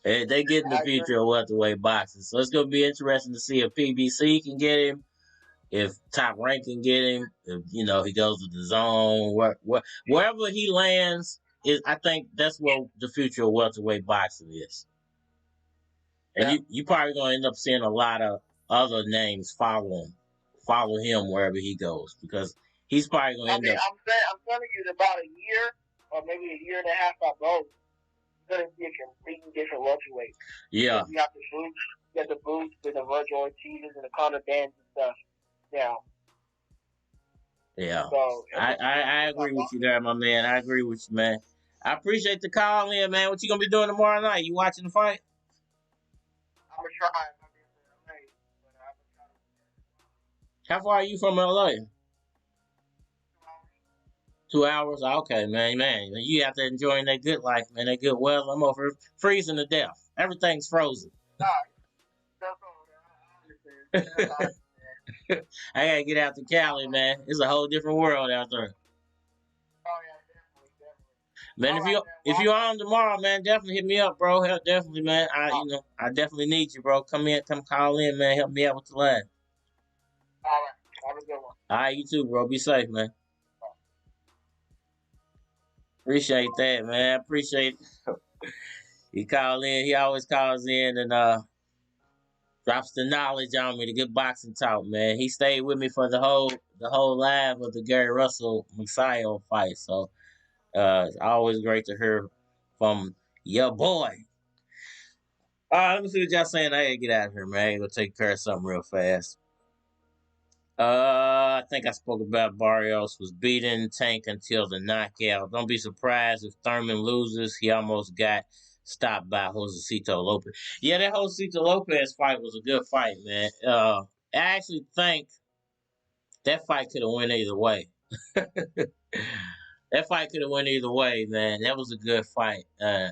Speaker 4: They getting the future of welterweight boxing. So it's going to be interesting to see if PBC can get him, if Top Rank can get him, if he goes to the zone, wherever he lands. I think that's what the future of welterweight boxing is. And you probably going to end up seeing a lot of other names follow him wherever he goes because he's probably going to end up.
Speaker 5: I'm telling you, in about a year or maybe a year and a half at most, you're going to see a completely different welterweight.
Speaker 4: Yeah.
Speaker 5: You have the boots with the Virgil Ortiz's and the Conor Bands and stuff now.
Speaker 4: Yeah.
Speaker 5: So,
Speaker 4: I agree with you there, my man. I agree with you, man. I appreciate the call in, man. What you going to be doing tomorrow night? You watching the fight?
Speaker 5: I'm going to try.
Speaker 4: How far are you from LA? 2 hours? Okay, man. You out there enjoying that good life, man. That good weather. I'm over freezing to death. Everything's frozen. I gotta get out to Cali, man. It's a whole different world out there.
Speaker 5: Oh yeah, definitely.
Speaker 4: Man, if you're on tomorrow, man, definitely hit me up, bro. Hell, definitely, man. I definitely need you, bro. Come call in, man. Help me out with the line.
Speaker 5: All right. Have a good one.
Speaker 4: All right, you too, bro. Be safe, man. Appreciate that, man. Appreciate it. He called in. He always calls in and drops the knowledge on me, the good boxing talk, man. He stayed with me for the whole live of the Gary Russell Messiah fight. So it's always great to hear from your boy. All right, let me see what y'all saying. I gotta get out of here, man. I gotta take care of something real fast. I think I spoke about Barrios was beating Tank until the knockout. Don't be surprised if Thurman loses. He almost got stopped by Josecito Lopez. Yeah, that Josecito Lopez fight was a good fight, man. I actually think that fight could have went either way. That fight could have went either way, man. That was a good fight. A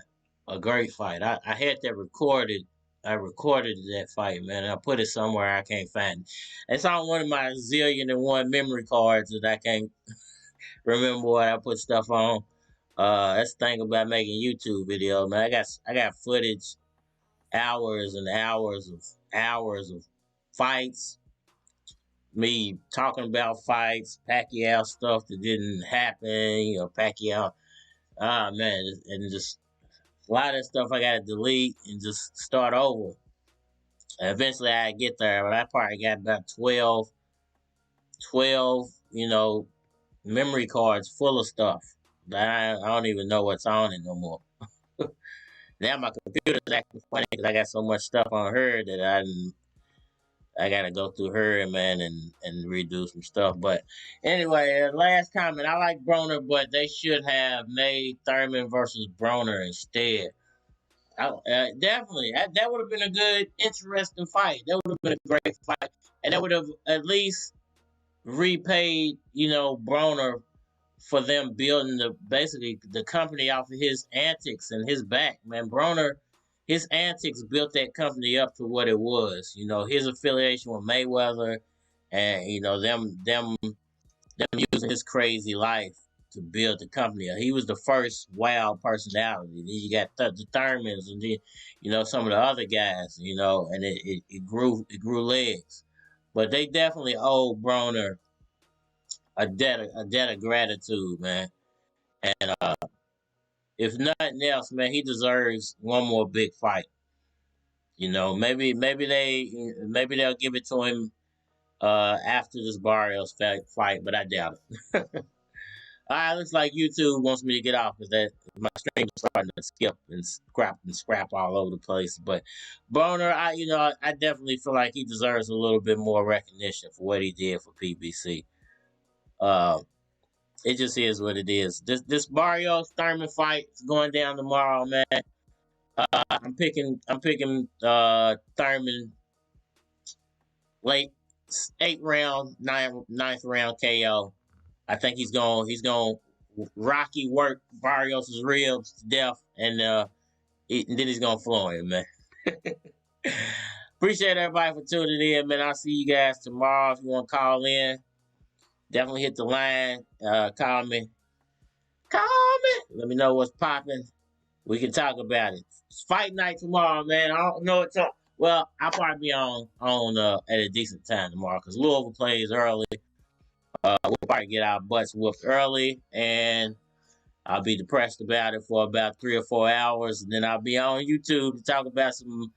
Speaker 4: great fight. I had that recorded. I recorded that fight, man. And I put it somewhere I can't find it. It's on one of my zillion and one memory cards that I can't remember what I put stuff on. That's the thing about making YouTube videos, man. I got footage, hours and hours of fights. Me talking about fights, Pacquiao stuff that didn't happen, Pacquiao. Man, and just a lot of stuff I gotta delete and just start over. Eventually I get there, but I probably got about 12, memory cards full of stuff that I don't even know what's on it no more. Now my computer's acting funny because I got so much stuff on her that I gotta go through her, man, and redo some stuff. But anyway, last comment. I like Broner, but they should have made Thurman versus Broner instead. Definitely. That would have been a good, interesting fight. That would have been a great fight. And that would have at least repaid, Broner for them building basically the company off of his antics and his back. Man, Broner, his antics built that company up to what it was. His affiliation with Mayweather and, them using his crazy life to build the company. He was the first wild personality. Then you got the Thurmans and then, some of the other guys, and it grew legs. But they definitely owe Broner a debt of gratitude, man. And if nothing else, man, he deserves one more big fight. Maybe they'll give it to him after this Barrios fight, but I doubt it. All right, looks like YouTube wants me to get off because my stream is starting to skip and scrap all over the place. But Broner, I definitely feel like he deserves a little bit more recognition for what he did for PBC. It just is what it is. This Barrios Thurman fight is going down tomorrow, man. I'm picking Thurman late 8th round, 9th round KO. I think he's gonna Rocky work Barrios' ribs to death, and then he's gonna floor him, man. Appreciate everybody for tuning in, man. I'll see you guys tomorrow. If you want to call in, definitely hit the line. Call me. Let me know what's popping. We can talk about it. It's fight night tomorrow, man. I don't know what time. Well, I'll probably be on at a decent time tomorrow because Louisville plays early. We'll probably get our butts whooped early, and I'll be depressed about it for about 3 or 4 hours, and then I'll be on YouTube to talk about some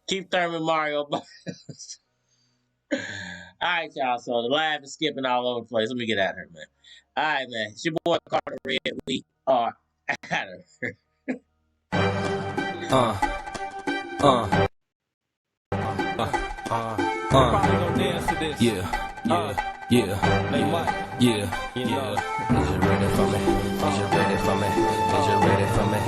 Speaker 4: Keith Thurman, Mario Barrios. All right, y'all. So the live is skipping all over the place. Let me get out of here, man. All right, man. It's your boy Carter Red. We are out of here.
Speaker 1: Probably gonna dance to this.
Speaker 6: Yeah. Is you ready for me? Is you ready for me? Is you ready for me? Is you ready for me?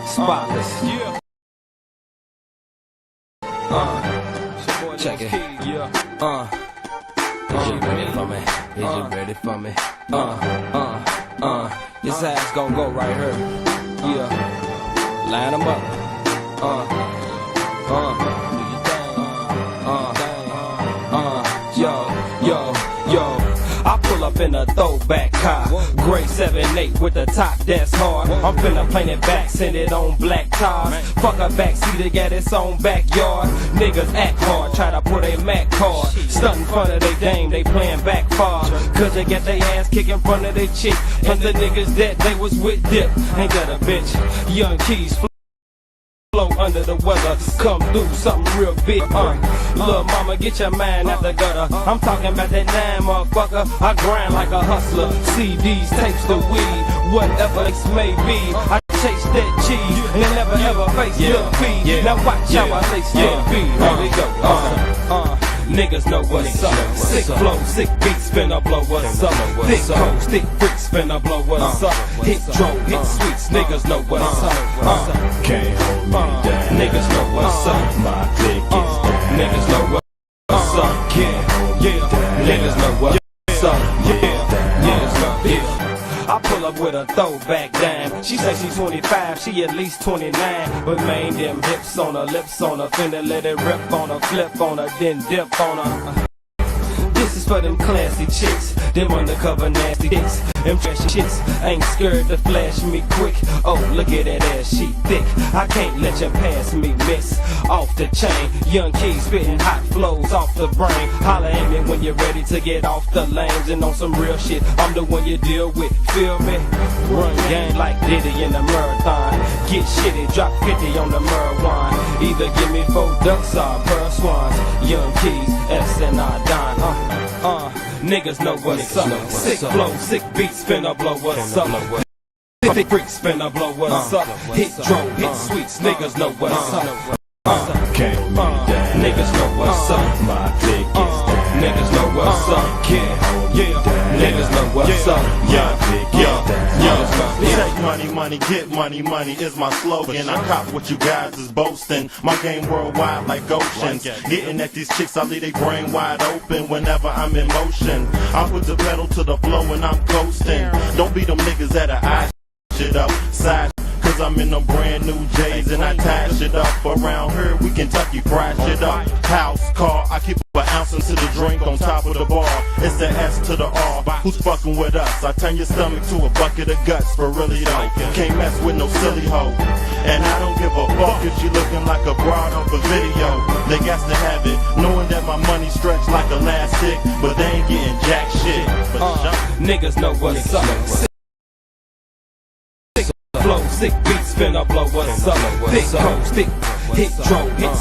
Speaker 1: Spotless.
Speaker 6: Check it.
Speaker 1: Yeah.
Speaker 6: Is you ready for me? Is you ready for me?
Speaker 1: This ass gon' go right here. Yeah. Line 'em up. Yo. I pull up in a throwback car, gray 7-8 with the top that's hard. I'm finna paint it back, send it on black tires. Fuck a backseat, got its own backyard. Niggas act hard, try to put a Mac card. Stunt in front of they dame, they playing back far. Cause they get their ass kicked in front of they chick. And the niggas that they was with dip. Ain't that a bitch? Young Keys flow under the weather, come through something real big. Lil' mama, get your mind out the gutter. I'm talking about that 9, motherfucker. I grind like a hustler. CDs, tapes, the weed, whatever it may be. I chase that cheese and never ever face Lil' P. Now watch how I say still B. Here we go. Niggas know what's up. Sick flow, sick beats, finna blow what's up. Thick cold, stick freaks, finna blow what's up. Hit drone, hit sweets, niggas know what's up.
Speaker 2: Can't hold me down.
Speaker 1: Niggas know what's up.
Speaker 2: My dick is down.
Speaker 1: Niggas know what's up.
Speaker 2: Can't hold me down.
Speaker 1: Niggas know what's up. I pull up with a throwback dime. She say she 25, she at least 29. But man, them hips on her, lips on her, finna let it rip on her, flip on her, then dip on her. This is for them classy chicks, them undercover nasty dicks. Them trashy chicks ain't scared to flash me quick. Oh, look at that ass, she thick. I can't let you pass me, miss. Off the chain, Young Keys spitting hot flows off the brain. Holla at me when you're ready to get off the lanes and on some real shit. I'm the one you deal with, feel me? Run game like Diddy in the marathon. Get shitty, drop 50 on the marijuana. Either give me 4 ducks or pearl swans. Young Keys, S&R Don. Niggas know what's up. Sick flow, sick beats, finna blow what's up. Thick freaks, finna blow what's up. Hit drone, hit sweets, niggas know what's up.
Speaker 2: Can't hold me down.
Speaker 1: Niggas know what's up.
Speaker 2: My dick is down.
Speaker 1: Niggas know what's up.
Speaker 2: Can't hold me down.
Speaker 1: Niggas know what's up.
Speaker 3: Take money, get money is my slogan. I cop what you guys is boasting. My game worldwide like oceans. Getting at these chicks, I leave they brain wide open whenever I'm in motion. I put the pedal to the flow and I'm coasting. Don't be them niggas that are eye shit up, side. Cause I'm in them brand new J's and I tie shit up. Around here we Kentucky fry shit up. House, car, I keep an ounce into the drink on top of the bar. It's the S to the R, who's fucking with us? I turn your stomach to a bucket of guts for really though. Can't mess with no silly hoe. And I don't give a fuck if she looking like a broad off a video. They got to have it, knowing that my money stretched like elastic. But they ain't getting jack shit.
Speaker 1: Niggas know what's up. Flow, sick beats, finna blow what's up. Thick cold, stick, hit drone, hit